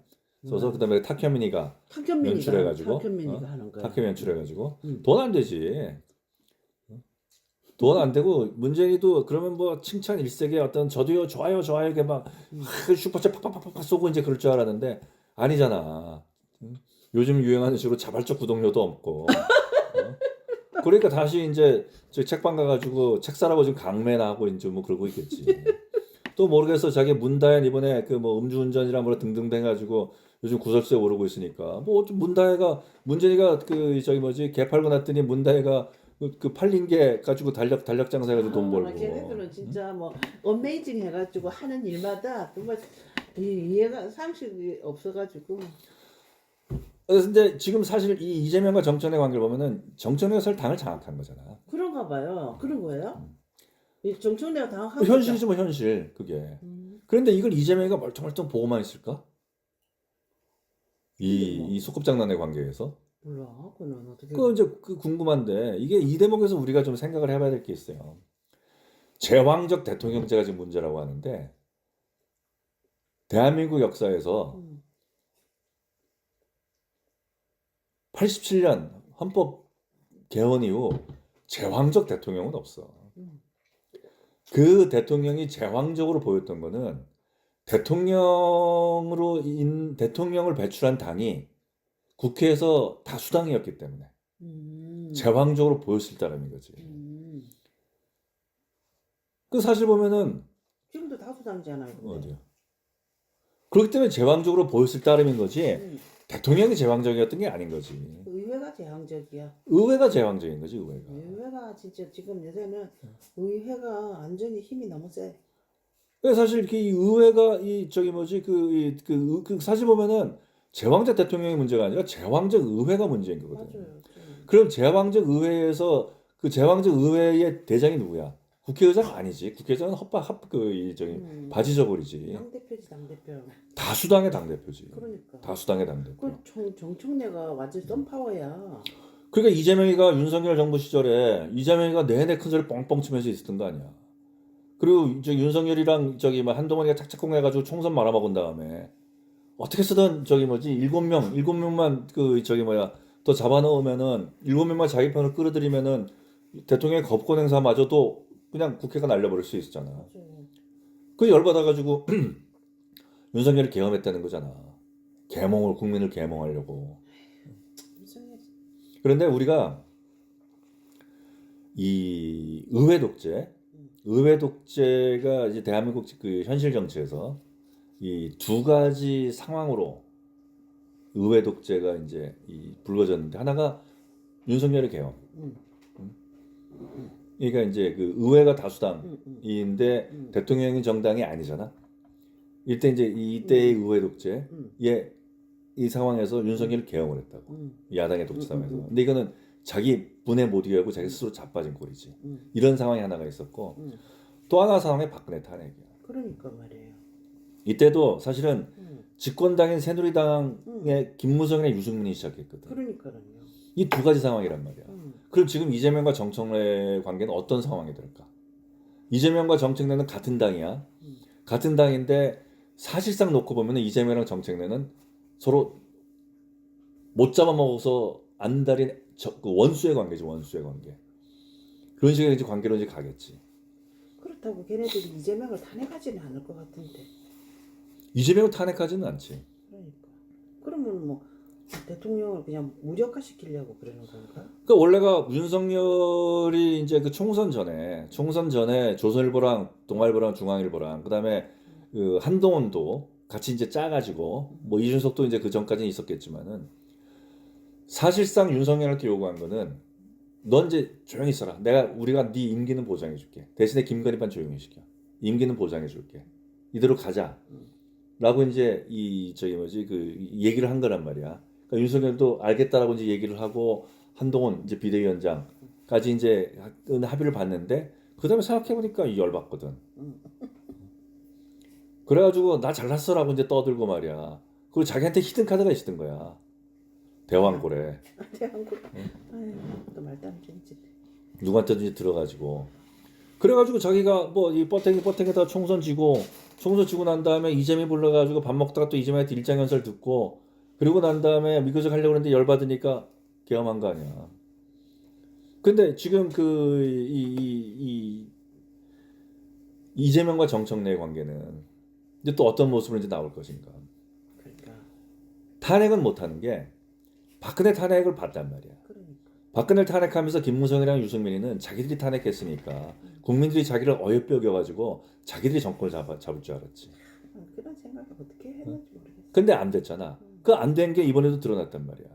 써서 그다음에 탁현민이가 연출해가지고 탁현민이가 하는 거야. 탁현민 연출해가지고 돈 안 되지. 돈 안 되고 문재인이도 그러면 뭐 칭찬 일색에 어떤 저도요 좋아요 이게 막 슈퍼챗 팍팍팍팍 쏘고 이제 그럴 줄 알았는데 아니잖아. 요즘 유행하는 식으로 자발적 구독료도 없고. 그러니까 다시 이제 저 책방 가가지고 책 사라고 지금 강매나 하고 이제 뭐 그러고 있겠지. 또 모르겠어. 자기 문다현 이번에 그 뭐 음주운전이랑 뭐라 등등 해가지고 요즘 구설수에 오르고 있으니까 뭐 좀 문재인이가 그 저기 뭐지 개 팔고 났더니 문다혜가 그 팔린 게 가지고 달력 장사해가지고 돈 벌고. 걔네들은 진짜 뭐 어메이징 해가지고 하는 일마다 정말 이해가 상식이 없어가지고. 근데 지금 사실 이 이재명과 정청래 관계를 보면은 정청래가 사실 당을 장악한 거잖아. 그런가 봐요. 그런 거예요? 이 정청래가 당한 뭐 현실이지 뭐 현실 그게. 그런데 이걸 이재명이가 멀쩡멀쩡 보고만 있을까? 이 소꿉장난의 관계에서. 몰라. 그는 어떻게? 그 이제 그 궁금한데 이게 이 대목에서 우리가 좀 생각을 해봐야 될 게 있어요. 제왕적 대통령제가 지금 문제라고 하는데 대한민국 역사에서 87년 헌법 개헌 이후 제왕적 대통령은 없어. 그 대통령이 제왕적으로 보였던 거는 대통령을 배출한 당이 국회에서 다수당이었기 때문에 제왕적으로 보였을 따름인 거지. 그 사실 보면은 지금도 다수당이잖아요. 어디요? 그렇기 때문에 제왕적으로 보였을 따름인 거지. 대통령이 제왕적이었던 게 아닌 거지. 의회가 제왕적이야. 의회가 제왕적인 거지, 의회가. 의회가 진짜 지금 요새는 의회가 완전히 힘이 너무 세. 그래서 사실 이 의회가 이 저기 뭐지 그 사실 보면은 제왕적 대통령이 문제가 아니라 제왕적 의회가 문제인 거거든. 맞아요. 그럼 제왕적 의회에서 그 제왕적 의회의 대장이 누구야? 국회의장 아니지. 국회의장은 바지저고리지. 당대표지 당대표. 다수당의 당대표지. 그러니까. 다수당의 당대표. 그 정청래가 완전 썬파워야. 그러니까 이재명이가 윤석열 정부 시절에 이재명이가 내내 큰 소리 뻥뻥 치면서 있었던 거 아니야. 그리고 이제 윤석열이랑 저기 뭐 한동훈이가 착착공 해가지고 총선 말아먹은 다음에 어떻게 쓰던 저기 뭐지 일곱 명만 그 저기 뭐야 더 잡아넣으면은 7명만 자기 편을 끌어들이면은 대통령의 거부권 행사마저도 그냥 국회가 날려버릴 수 있었잖아. 맞아요. 그 열받아가지고 윤석열이 계엄했다는 거잖아. 국민을 계몽하려고. 이상해. 그런데 우리가 이 의회 독재가 이제 대한민국 그 현실 정치에서 이 두 가지 상황으로 의회 독재가 이제 불거졌는데 하나가 윤석열의 계엄. 그러니까 이제 그 의회가 다수당인데 대통령이 정당이 아니잖아. 이때의 의회 독재에 이 상황에서 윤석열이 계엄을 했다고. 야당의 독재 상황에서. 근데 이거는 자기 분에 못 이겨고 자기 스스로 자빠진 꼴이지. 이런 상황이 하나가 있었고 또 하나 상황이 박근혜 탄핵이야. 그러니까 말이에요. 이때도 사실은 집권당인 새누리당의 김무성이나 유승민이 시작했거든. 그러니까요. 이 두 가지 상황이란 말이야. 그럼 지금 이재명과 정청래 관계는 어떤 상황이 될까? 이재명과 정청래는 같은 당이야. 같은 당인데 사실상 놓고 보면 이재명이랑 정청래는 서로 못 잡아먹어서 안달인 그 원수의 관계지, 원수의 관계. 그런 식의 이제 관계로 이제 가겠지. 그렇다고 걔네들이 이재명을 탄핵하지는 않을 것 같은데. 이재명을 탄핵하지는 않지. 그러니까. 그러면 뭐 대통령을 그냥 무력화시키려고 그러는 건가? 그 원래가 윤석열이 이제 그 총선 전에 조선일보랑 동아일보랑 중앙일보랑 그다음에 그 한동훈도 같이 이제 짜가지고 뭐 이준석도 이제 그 전까지는 있었겠지만은 사실상 윤석열한테 요구한 거는 넌 이제 조용히 있어라. 우리가 네 임기는 보장해줄게. 대신에 김건희만 조용히 시켜. 임기는 보장해줄게. 이대로 가자. 라고 이제 그 얘기를 한 거란 말이야. 그러니까 윤석열도 알겠다라고 이제 얘기를 하고 한동훈 이제 비대위원장까지 이제 합의를 봤는데 그다음에 생각해 보니까 열받거든. 그래가지고 나 잘났어라고 이제 떠들고 말이야. 그리고 자기한테 히든 카드가 있었던 거야. 대왕고래. 대한국. 아유, 또 말도 안 되지. 누구한테든지 들어가지고. 그래가지고 자기가 뭐 이 뻗탱이다 총선 지고 난 다음에 이재명 불러가지고 밥 먹다가 또 이재명한테 일장연설 듣고 그리고 난 다음에 미교적 하려고 했는데 열받으니까 계엄한 거 아니야. 근데 지금 이재명과 정청래의 관계는 이제 또 어떤 모습으로 이제 나올 것인가. 그러니까. 탄핵은 못하는 게 박근혜 탄핵을 봤단 말이야. 그러니까. 박근혜를 탄핵하면서 김무성이랑 유승민이는 자기들이 탄핵했으니까 국민들이 자기를 어여삐 여겨가지고 자기들이 정권을 잡을 줄 알았지. 그런 생각을 어떻게 했는지 모르겠어. 근데 안 됐잖아. 그 안 된 게 이번에도 드러났단 말이야.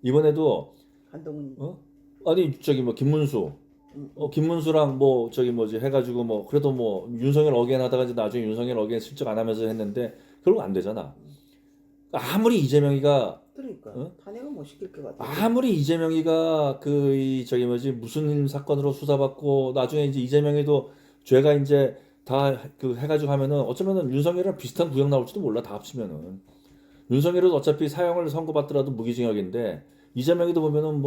이번에도 한동훈. 아니 저기 뭐 김문수랑 뭐 저기 뭐지 해가지고 뭐 그래도 뭐 윤석열 어게인 하다가 이제 나중에 윤석열 어게인 슬쩍 안 하면서 했는데 결국 안 되잖아. 아무리 이재명이가 그러니까 탄핵은 못 시킬 것 같아. 아무리 이재명이가 저기 뭐지 무슨 사건으로 수사받고 나중에 이제 이재명이도 죄가 이제 다 그 해가지고 하면은 어쩌면은 윤석열이랑 비슷한 구형 나올지도 몰라. 다 합치면은 윤석열은 어차피 사형을 선고받더라도 무기징역인데 이재명이도 보면은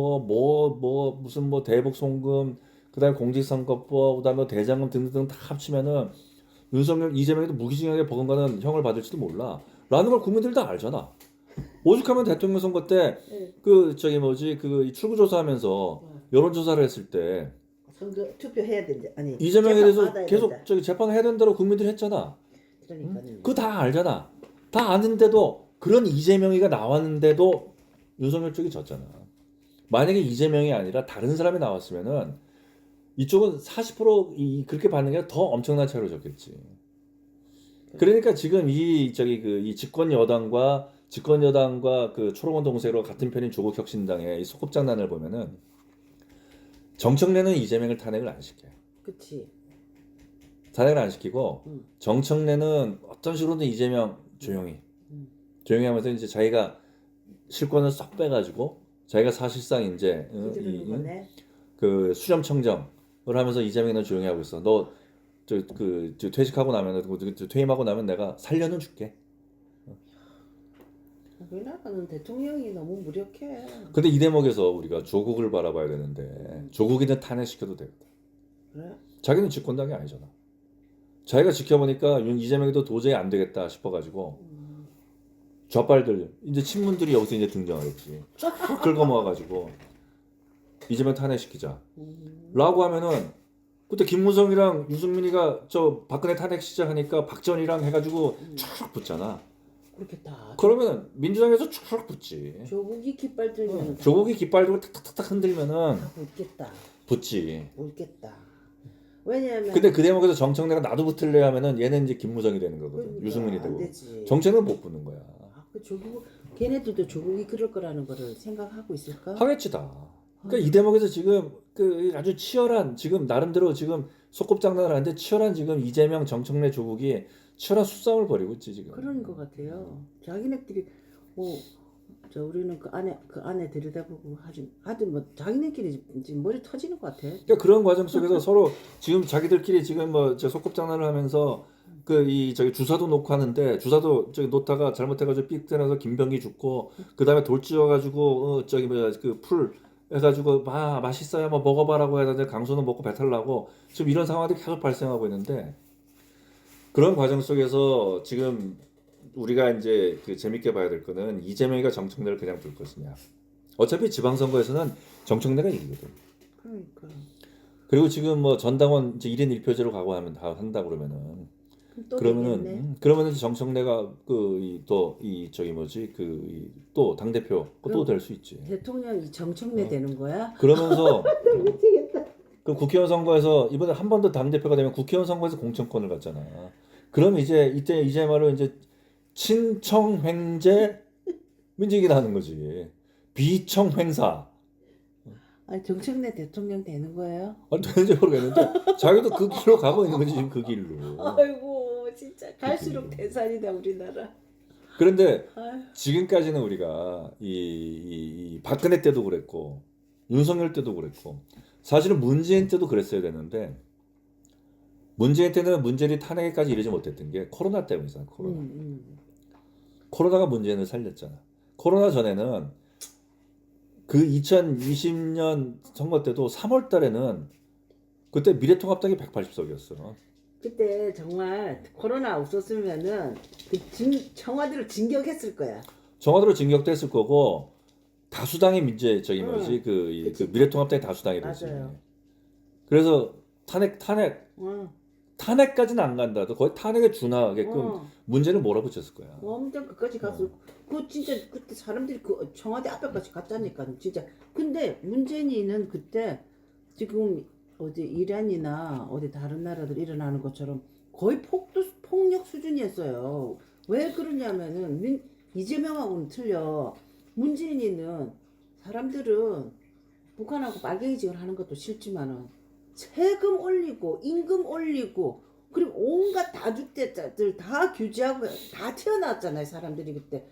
무슨 뭐 대북 송금 그다음에 공직선거법 그다음에 대장금 등등 다 합치면은 이재명이도 무기징역에 버금가는 형을 받을지도 몰라. 라는 걸 국민들 다 알잖아. 오죽하면 대통령 선거 때 출구조사하면서 여론조사를 했을 때 선거 투표해야 된대. 아니 이재명에 재판 대해서 받아야 계속 된다. 재판을 해야 된다고 국민들이 했잖아. 그러니까요. 그거 다 알잖아. 다 아는데도 그런 이재명이가 나왔는데도 윤석열 쪽이 졌잖아. 만약에 이재명이 아니라 다른 사람이 나왔으면은 이쪽은 40% 그렇게 받는 게 더 엄청난 차이로 졌겠지. 그러니까 지금 이 집권 여당과 그 초록원 동색으로 같은 편인 조국혁신당의 이 소꿉장난을 보면은 정청래는 이재명을 탄핵을 안 시켜요. 그치. 탄핵을 안 시키고 정청래는 어떤 식으로든 이재명 조용히 하면서 이제 자기가 실권을 쏙 빼가지고 자기가 사실상 이제 그 수렴청정을 하면서 이재명은 조용히 하고 있어. 너 퇴직하고 나면 퇴임하고 나면 내가 살려는 줄게. 우리나라는 대통령이 너무 무력해. 근데 이 대목에서 우리가 조국을 바라봐야 되는데 조국이든 탄핵시켜도 되거든. 그래? 자기는 집권당이 아니잖아. 자기가 지켜보니까 이재명이도 도저히 안 되겠다 싶어가지고 좌빨들 이제 친문들이 여기서 이제 등장하겠지. 쭉 긁어 모아가지고 이재명 탄핵시키자. 라고 하면은 그때 김무성이랑 유승민이가 저 박근혜 탄핵 시작하니까 박전이랑 해가지고 쭉 붙잖아. 그렇겠다. 그러면 민주당에서 쭉 붙지. 조국이 깃발 들면 조국이 깃발 들고 탁탁탁 흔들면은 웃겠다. 붙지. 웃겠다. 왜냐하면 근데 그 대목에서 정청래가 나도 붙을래 하면은 얘는 이제 김무성이 되는 거거든. 그러니까 유승민이 안 되고. 되지. 정청래는 못 붙는 거야. 그 조국 걔네들도 조국이 그럴 거라는 거를 생각하고 있을까? 하겠지 다. 그러니까 이 대목에서 지금 그 아주 치열한 지금 나름대로 지금 소꿉장난을 하는데 치열한 지금 이재명 정청래 조국이 치열한 수싸움을 벌이고 있지 지금. 그런 것 같아요. 자기네끼리 우리는 그 안에 들여다보고 하든 뭐 자기네끼리 지금 머리 터지는 것 같아. 그러니까 그런 과정 속에서 서로 지금 자기들끼리 지금 뭐 저 소꿉장난을 하면서 주사도 놓고 하는데 주사도 놓다가 잘못해가지고 삑 때려서 김병기 죽고 그 다음에 돌 찧어가지고 풀 해가지고 맛있어요 뭐 먹어봐라고 해야 강소는 먹고 배탈 나고 지금 이런 상황들이 계속 발생하고 있는데 그런 과정 속에서 지금 우리가 이제 재밌게 봐야 될 거는 이재명이가 정청래를 그냥 둘 것이냐. 어차피 지방선거에서는 정청래가 이기거든. 그러니까. 그리고 지금 뭐 전당원 이제 1인 1표제로 가고 한다 그러면은 그럼 또 그러면은 되겠네. 그러면은 정청래가 그또이 저기 뭐지 또 당대표 또 그럼 될 수 있지. 대통령이 정청래 어. 되는 거야? 그러면서 미치겠다. 그 국회의원 선거에서 이번에 한 번 더 당대표가 되면 국회의원 선거에서 공천권을 갖잖아. 그럼 이제 말로 이제 친청횡재 민직이 나는 거지. 비청횡사. 아니 정청래 대통령 되는 거예요? 아니 되는지 모르겠는데 자기도 그 길로 가고 있는 거지 지금 그 길로. 아이고 진짜 갈수록 그치. 대산이다 우리나라. 그런데 아유. 지금까지는 우리가 이 박근혜 때도 그랬고 윤석열 때도 그랬고 사실은 문재인 때도 그랬어야 되는데 문재인 때는 문재인이 탄핵까지 이르지 못했던 게 코로나 때문이잖아. 코로나가 문재인을 살렸잖아. 코로나 전에는 그 2020년 선거 때도 3월 달에는 그때 미래통합당이 180석이었어. 그때 정말 코로나 없었으면은 청와대를 진격했을 거야. 정화도로 진격됐을 거고 다수당이 이제 저기 응. 뭐지 그 그치. 미래통합당이 다수당이랬지. 맞아요. 그래서 응. 탄핵까지는 안 간다. 거의 탄핵에 준하게끔 어. 문제를 몰아붙였을 거야. 엄청 끝까지 갔어. 그 진짜 그때 사람들이 그 청와대 앞에까지 갔다니까 진짜. 근데 문재인이는 그때 지금 어디 이란이나 어디 다른 나라들 일어나는 것처럼 거의 폭력 수준이었어요. 왜 그러냐면은 이재명하고는 틀려. 문재인이는 사람들은 북한하고 빨갱이직을 하는 것도 싫지만은 세금 올리고 임금 올리고 그리고 온갖 다주택자들 다 규제하고 다 튀어나왔잖아요. 사람들이 그때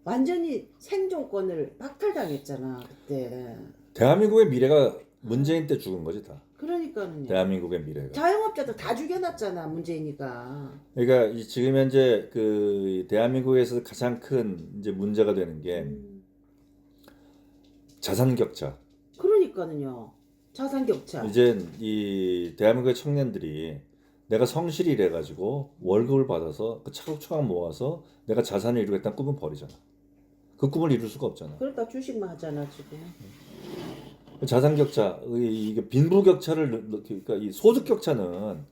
완전히 생존권을 박탈당했잖아 그때. 대한민국의 미래가 문재인 때 죽은 거지 다. 그러니까는요. 대한민국의 미래가. 자영업자들 다 죽여놨잖아 문재인이가. 그러니까 지금 현재 그 대한민국에서 가장 큰 이제 문제가 되는 게 자산 격차. 그러니까는요. 자산 격차. 이제 이 대한민국의 청년들이 내가 성실히 일해가지고 월급을 받아서 그 차곡차곡 모아서 내가 자산을 이루겠다는 꿈은 버리잖아. 그 꿈을 이룰 수가 없잖아. 그러니까 주식만 하잖아 지금. 자산 격차, 이게 빈부 격차를 그러니까 이 소득 격차는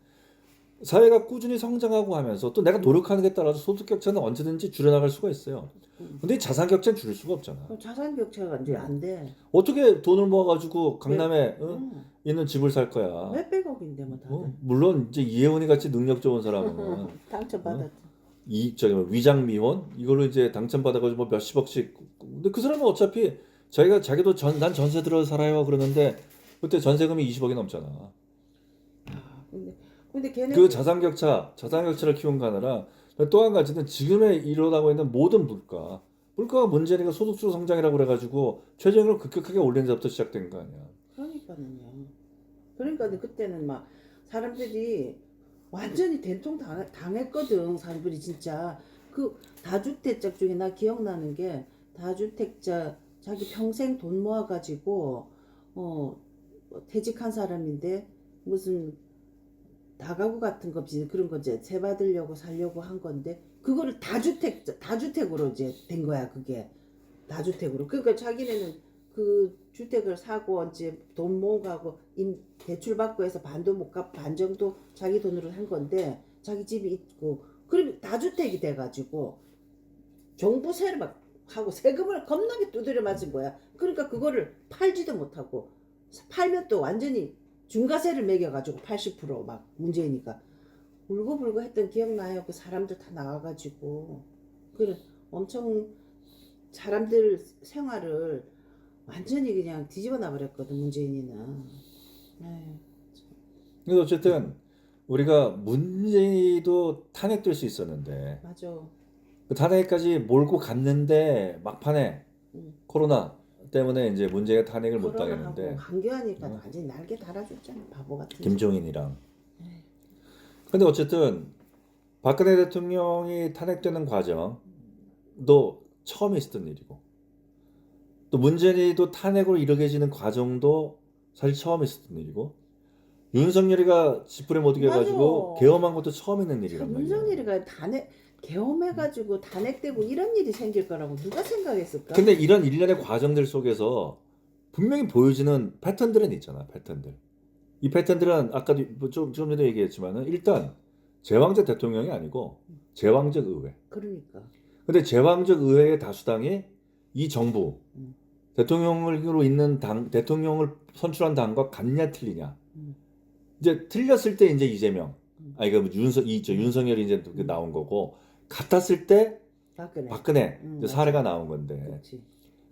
사회가 꾸준히 성장하고 하면서 또 내가 노력하는 데 따라서 소득 격차는 언제든지 줄여나갈 수가 있어요. 근데 이 자산 격차는 줄일 수가 없잖아. 그럼 자산 격차가 이제 안 돼. 어떻게 돈을 모아가지고 강남에 응. 있는 집을 살 거야? 몇백억인데 뭐 다들. 물론 이제 이혜원이 같이 능력 좋은 사람은 당첨받았지. 저기 뭐 위장 미혼 이걸로 이제 당첨받아가지고 뭐 몇십억씩. 근데 그 사람은 어차피 자기도 난 전세 들어 살아요 그러는데 그때 전세금이 20억이 넘잖아. 근데 걔네 그 자산 격차를 키운 거 아니라 또 한 가지는 지금에 일어나고 있는 모든 물가가 문제니까 소득주 성장이라고 그래가지고 최저임금을 급격하게 올린 데부터 시작된 거 아니야. 그러니까는요. 그러니까 그때는 막 사람들이 완전히 된통 당했거든. 사람들이 진짜 그 다주택자 중에 나 기억나는 게 다주택자 자기 평생 돈 모아가지고 퇴직한 사람인데 무슨 다가구 같은 거 그런 거 이제 세 받으려고 살려고 한 건데 그거를 다주택으로 이제 된 거야. 그게 다주택으로. 그러니까 자기네는 그 주택을 사고 이제 돈 모으고 대출 받고 해서 반도 못 갚, 반 정도 자기 돈으로 한 건데 자기 집이 있고 그러면 다주택이 돼가지고 종부세를 막 하고 세금을 겁나게 두드려 맞은 거야. 그러니까 그거를 팔지도 못하고 팔면 또 완전히 중과세를 매겨가지고 80%막 문제니까 울고불고 했던 기억나요. 그 사람들 다 나와가지고 그래 엄청 사람들 생활을 완전히 그냥 뒤집어 놔버렸거든 문재인이는. 에휴. 근데 어쨌든 우리가 문재인도 탄핵될 수 있었는데 맞아. 그 탄핵까지 몰고 갔는데 막판에 코로나 때문에 이제 문재인이 탄핵을 못 코로나하고 당했는데 한교하니까 완전히 날개 달아줬잖아 바보 같은. 김종인이랑. 근데 어쨌든 박근혜 대통령이 탄핵되는 과정도 처음 있었던 일이고 또 문재인이도 탄핵으로 이르게지는 과정도 사실 처음 있었던 일이고 윤석열이가 지푸레 못 이겨가지고 맞아. 계엄한 것도 처음 있는 일이란 말이야. 윤석열이가 계엄해가지고 탄핵되고 이런 일이 생길 거라고 누가 생각했을까? 근데 이런 일련의 과정들 속에서 분명히 보여지는 패턴들은 있잖아. 패턴들. 이 패턴들은 아까도 좀 전에 얘기했지만은 일단 제왕적 대통령이 아니고 제왕적 의회. 그러니까. 근데 제왕적 의회의 다수당이 이 정부 대통령으로 있는 당 대통령을 선출한 당과 같냐 틀리냐. 이제 틀렸을 때 이제 이재명 아니 그 윤석열이 이제 나온 거고 같았을 때 박근혜 이제 사례가 나온 건데. 그렇지.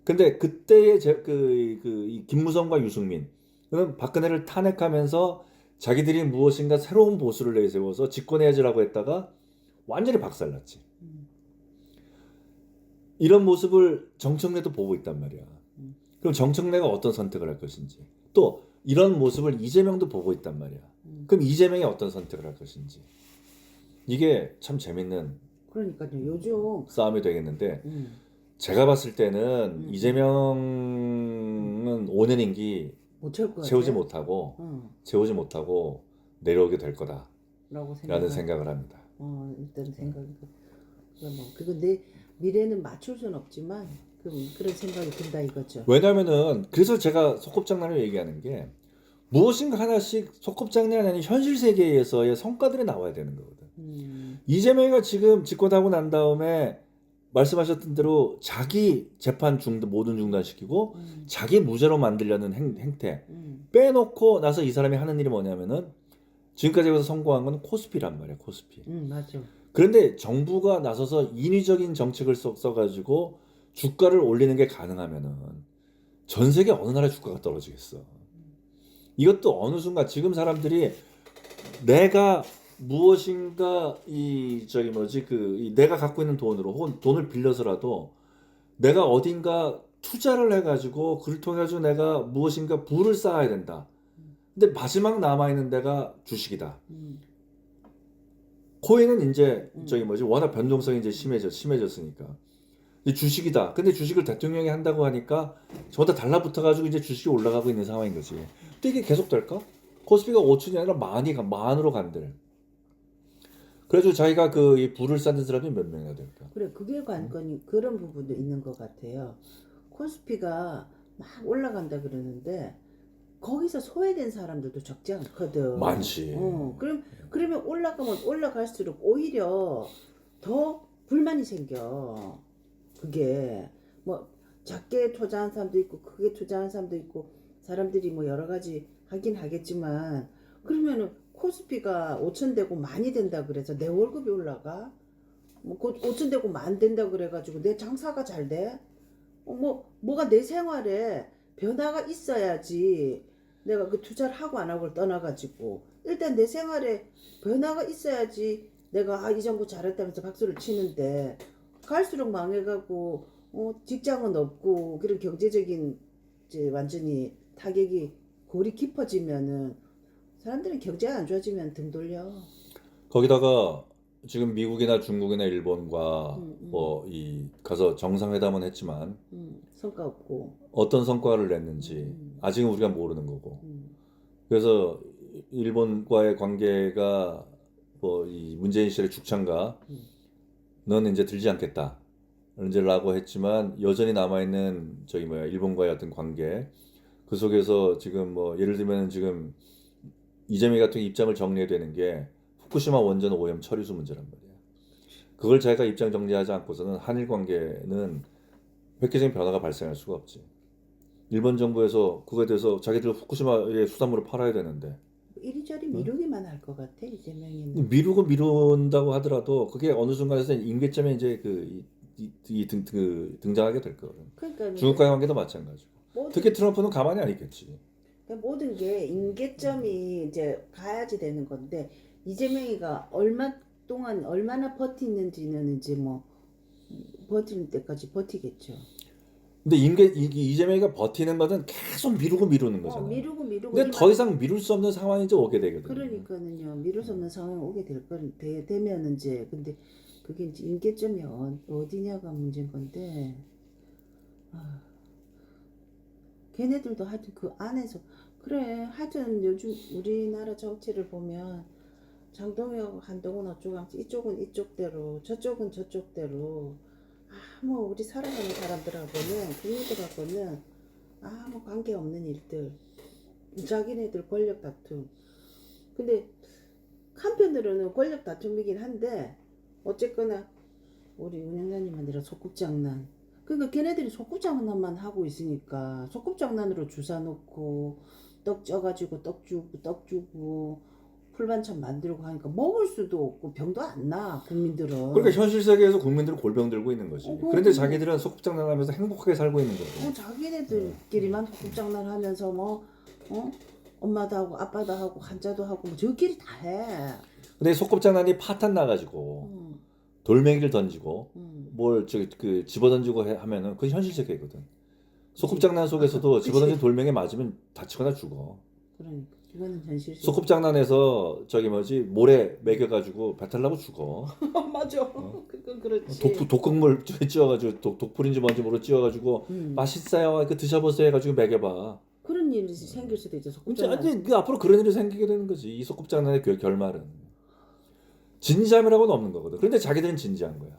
근데 그때의 이 김무성과 유승민 은 박근혜를 탄핵하면서 자기들이 무엇인가 새로운 보수를 내세워서 집권해야지라고 했다가 완전히 박살났지. 이런 모습을 정청래도 보고 있단 말이야. 그럼 정청래가 어떤 선택을 할 것인지, 또 이런 모습을 이재명도 보고 있단 말이야. 그럼 이재명이 어떤 선택을 할 것인지, 이게 참 재밌는 그러니까요. 요즘 싸움이 되겠는데 제가 봤을 때는 이재명은 5년 임기 못 채울 것 채우지 같아요. 못하고 내려오게 될 거다라는 라고 생각을 합니다. 일단 생각이 그리고 내 미래는 맞출 수는 없지만 그런 생각이 든다 이거죠. 왜냐면은 그래서 제가 소꿉장난을 얘기하는 게 무엇인가 하나씩 소꿉장난이 아닌 현실 세계에서의 성과들이 나와야 되는 거거든. 이재명이가 지금 집권하고 난 다음에 말씀하셨던 대로 자기 재판 모든 중단시키고 자기 무죄로 만들려는 행태 빼놓고 나서 이 사람이 하는 일이 뭐냐면은 지금까지 해서 성공한 건 코스피란 말이야. 코스피. 맞아. 그런데 정부가 나서서 인위적인 정책을 써가지고 주가를 올리는 게 가능하면은 전 세계 어느 나라 주가가 떨어지겠어. 이것도 어느 순간 지금 사람들이 내가 무엇인가 내가 갖고 있는 돈으로 혹은 돈을 빌려서라도 내가 어딘가 투자를 해가지고 그를 통해 가지고 내가 무엇인가 부를 쌓아야 된다. 근데 마지막 남아 있는 데가 주식이다. 코인은 이제 워낙 변동성이 이제 심해졌으니까 이제 주식이다. 근데 주식을 대통령이 한다고 하니까 저보다 달라붙어가지고 이제 주식이 올라가고 있는 상황인 거지. 근데 이게 계속 될까? 코스피가 5천이 아니라 만으로 간대. 그래서 자기가 이 부를 쌓는 사람이 몇 명이나 될까? 그래, 그게 관건이 그런 부분도 있는 것 같아요. 코스피가 막 올라간다 그러는데 거기서 소외된 사람들도 적지 않거든. 많지. 그러면 올라가면 올라갈수록 오히려 더 불만이 생겨. 그게 뭐 작게 투자한 사람도 있고 크게 투자한 사람도 있고 사람들이 뭐 여러 가지 하긴 하겠지만 그러면은 코스피가 5천 되고 만이 된다 그래서 내 월급이 올라가? 뭐 5천 되고 만 된다 그래가지고 내 장사가 잘 돼? 뭐가 내 생활에 변화가 있어야지 내가 그 투자를 하고 안 하고를 떠나가지고 일단 내 생활에 변화가 있어야지 내가 이 정도 잘했다면서 박수를 치는데 갈수록 망해가고 직장은 없고 그런 경제적인 이제 완전히 타격이 골이 깊어지면은 사람들은 경제가 안 좋아지면 등 돌려. 거기다가 지금 미국이나 중국이나 일본과 가서 정상회담은 했지만 성과 없고 어떤 성과를 냈는지 아직은 우리가 모르는 거고. 그래서 일본과의 관계가 이 문재인 씨의 죽창가 는 이제 들지 않겠다. 라고 했지만 여전히 남아있는 일본과의 어떤 관계 그 속에서 지금 예를 들면 지금 이재명 같은 입장을 정리해야 되는 게 후쿠시마 원전 오염 처리수 문제란 말이야. 그걸 자기가 입장 정리하지 않고서는 한일 관계는 획기적인 변화가 발생할 수가 없지. 일본 정부에서 그거에 대해서 자기들 후쿠시마의 수산물을 팔아야 되는데 이리저리 미루기만 할 것 같아 이재명이는. 미룬다고 하더라도 그게 어느 순간에서 임계점에 이제 등장하게 될 거거든. 그러니까 중국과의 관계도 마찬가지고. 특히 트럼프는 가만히 안 있겠지. 모든 게 임계점이 이제 가야지 되는 건데 이재명이가 얼마나 버티는지는 이제 버티는 때까지 버티겠죠. 근데 이재명이가 버티는 것은 계속 미루는 거잖아. 미루고. 근데 더 이상 미룰 수 없는 상황이 이제 오게 되거든. 그러니까는요. 미룰 수 없는 상황이 오게 되면 이제 근데 그게 이제 임계점이 어디냐가 문제인 건데. 걔네들도 하여튼 그 안에서 그래 하여튼 요즘 우리나라 정치를 보면 장동혁, 한동훈 어쩌고 이쪽은 이쪽대로 저쪽은 저쪽대로 우리 살아가는 사람들하고는 국민들하고는 아무 관계없는 일들 자기네들 권력 다툼 근데 한편으로는 권력 다툼이긴 한데 어쨌거나 우리 운영자님한테는 소꿉장난. 그러니까 걔네들이 소꿉장난만 하고 있으니까 소꿉장난으로 주사 놓고 떡 쪄가지고 떡 주고 풀반찬 만들고 하니까 먹을 수도 없고 병도 안 나 국민들은. 그러니까 현실 세계에서 국민들은 골병 들고 있는 거지. 그런데 그럼. 자기들은 소꿉장난하면서 행복하게 살고 있는 거고. 자기네들끼리만 소꿉장난 하면서 뭐 엄마도 하고 아빠도 하고 한자도 하고 뭐 저끼리 다 해. 근데 소꿉장난이 파탄 나가지고 음, 돌멩이를 던지고 음. 뭘 그 집어 던지고 하면은 그건 현실 세계거든. 소꿉장난 속에서도 그치. 집어 던진 돌멩이 맞으면 다치거나 죽어. 그러니까 이거는 현실. 소꿉장난에서 저기 뭐지 모래 매겨가지고 배탈 나고 죽어. 맞아. 그건 그렇지. 독극물 찌워가지고 독풀인지 뭔지 모르 찌워가지고 맛있어요. 이거 드셔보세요 해가지고 매겨봐. 그런 일이 생길 수도 있죠. 이제 소꿉장난. 앞으로 그런 일이 생기게 되는 거지. 이 소꿉장난의 결말은 진지함이라고는 없는 거거든. 그런데 자기들은 진지한 거야.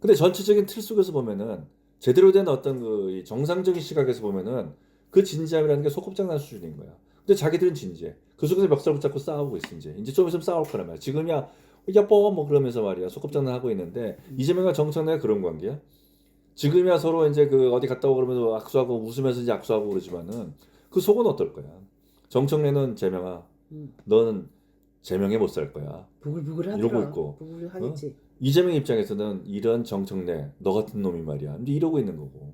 근데 전체적인 틀 속에서 보면은 제대로 된 어떤 그 정상적인 시각에서 보면은 그 진지함이라는 게 소꿉장난 수준인 거야. 근데 자기들은 진지해. 그 속에서 멱살 붙잡고 싸우고 있어 이제 좀 있으면 싸울 거란 말이야. 지금이야 여보 뭐 그러면서 말이야 소꿉장난 하고 있는데 이재명과 정청래가 그런 관계야. 지금이야 서로 이제 그 어디 갔다 오고 그러면서 악수하고 웃으면서 이제 악수하고 그러지만은 그 속은 어떨 거야. 정청래는 재명아, 너는 재명에 못 살 거야. 부글부글하더라. 이러고 있고. 부글부글하겠지. 이재명 입장에서는 이런 정청래, 너 같은 놈이 말이야. 이제 이러고 있는 거고.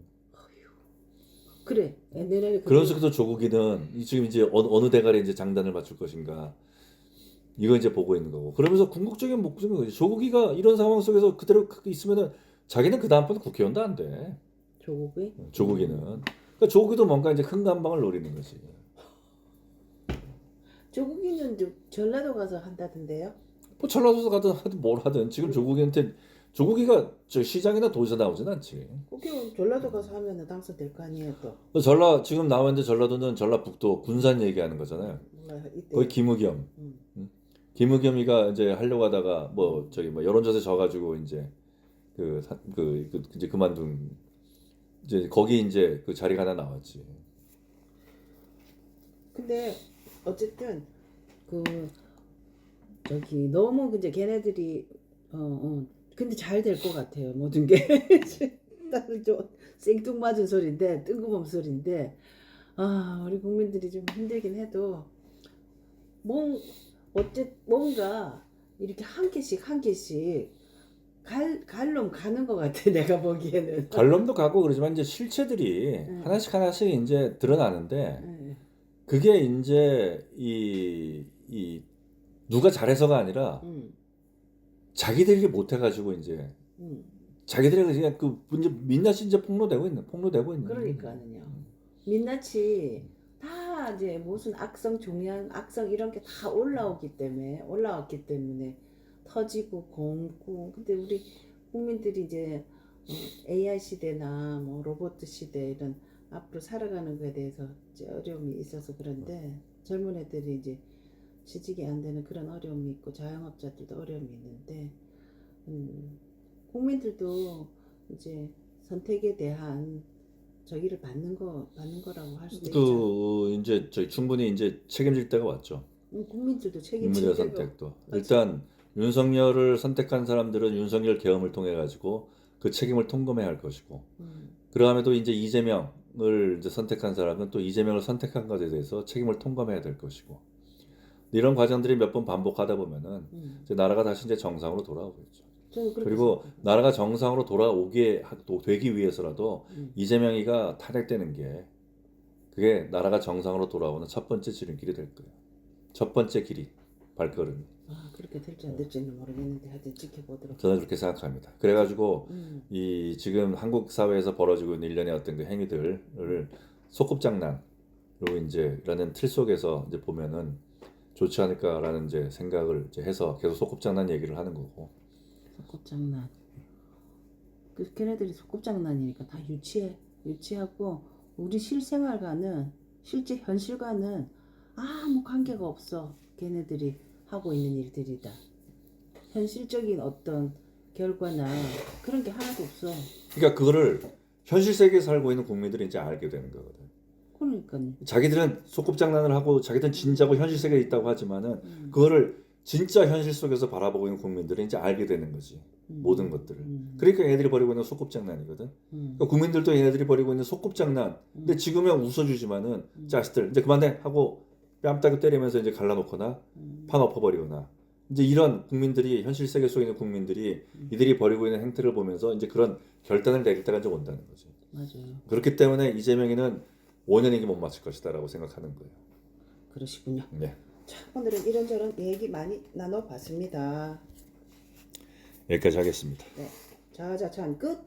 그래. 내년에 그런 속에서 조국이는 지금 이제 어느 대가리 이제 장단을 맞출 것인가. 이거 이제 보고 있는 거고. 그러면서 궁극적인 목적은 거지. 조국이가 이런 상황 속에서 그대로 있으면은 자기는 그 다음번에 국회의원도 안 돼. 조국이? 조국이는. 그러니까 조국이도 뭔가 이제 큰 감방을 노리는 거지. 조국이는 전라도 가서 한다던데요? 뭐 전라도에서 가든 하든 뭘 하든 지금 조국이가 저 시장이나 도지사 나오진 않지. 그게 전라도 가서 하면은 당선될 거 아니에요 또. 지금 나왔는데 전라도는 전라북도 군산 얘기하는 거잖아요. 몰라 이때. 거기 김의겸. 음. 김의겸이가 이제 하려고 하다가 뭐 저기 뭐 여론조사에 져가지고 이제 이제 그만둔 이제 거기 이제 그 자리가 하나 나왔지. 근데 어쨌든 그 저기 너무 이제 걔네들이 근데 잘 될 것 같아요 모든 게. 나는 좀 생뚱맞은 소리인데 뜬금없는 소리인데 우리 국민들이 좀 힘들긴 해도 뭔가 이렇게 한 개씩 갈놈 가는 것 같아 내가 보기에는. 갈럼도 가고 그러지만 이제 실체들이 하나씩 이제 드러나는데 네. 그게 이제 이 누가 잘해서가 아니라 자기들이 못해가지고 이제 자기들이 그냥 그 이제 민낯이 이제 폭로되고 있는. 그러니까는요. 민낯이 다 이제 무슨 악성 종양 악성 이런 게 다 올라왔기 때문에 터지고 곪고. 근데 우리 국민들이 이제 AI 시대나 뭐 로봇 시대 이런 앞으로 살아가는 거에 대해서 이제 어려움이 있어서 그런데 젊은 애들이 이제 취직이 안 되는 그런 어려움이 있고 자영업자들도 어려움이 있는데 국민들도 이제 선택에 대한 저기를 받는 거라고 할 수도 있죠. 이제 저희 충분히 이제 책임질 때가 왔죠. 국민들도 책임질 윤석열 때가 선택도. 맞아. 일단 윤석열을 선택한 사람들은 윤석열 계엄을 통해 가지고 그 책임을 통감해야 할 것이고. 그러함에도 이제 이재명을 이제 선택한 사람은 또 이재명을 선택한 것에 대해서 책임을 통감해야 될 것이고. 이런 과정들이 몇 번 반복하다 보면은 이제 나라가 다시 이제 정상으로 돌아오겠죠. 그리고 나라가 정상으로 되기 위해서라도 이재명이가 탄핵되는 게 그게 나라가 정상으로 돌아오는 첫 번째 지름길이 될 거예요. 첫 번째 발걸음이. 그렇게 될지 안 될지는 모르겠는데 하여튼 지켜보도록. 저는 그렇게 생각합니다. 그래가지고 이 지금 한국 사회에서 벌어지고 있는 일련의 어떤 그 행위들을 소꿉장난으로 이제 라는 틀 속에서 이제 보면은 좋지 않을까라는 이제 생각을 이제 해서 계속 소꿉장난 얘기를 하는 거고. 소꿉장난. 걔네들이 소꿉장난이니까 다 유치하고 우리 실생활과는 실제 현실과는 아무 관계가 없어. 걔네들이 하고 있는 일들이다. 현실적인 어떤 결과나 그런 게 하나도 없어. 그러니까 그거를 현실 세계에 살고 있는 국민들이 이제 알게 되는 거거든. 그러니까 자기들은 소꿉장난을 하고 자기들은 진짜고 현실 세계에 있다고 하지만은 그거를 진짜 현실 속에서 바라보고 있는 국민들은 이제 알게 되는 거지. 모든 것들을. 그러니까 얘네들이 벌이고 있는 소꿉장난이거든. 그러니까 국민들도 얘네들이 벌이고 있는 소꿉장난. 근데 지금은 웃어주지만은 자식들 이제 그만해 하고 뺨따구 때리면서 이제 갈라놓거나 판 엎어버리거나 이제 이런 국민들이 현실 세계 속에 있는 국민들이 이들이 벌이고 있는 행태를 보면서 이제 그런 결단을 내릴 때가 좀 온다는 거지. 맞아요. 그렇기 때문에 이재명이는 5년이기 못 맞을 것이다라고 생각하는 거예요. 그러시군요. 네. 자, 오늘은 이런저런 얘기 많이 나눠봤습니다. 여기까지 하겠습니다. 네. 자자찬 끝.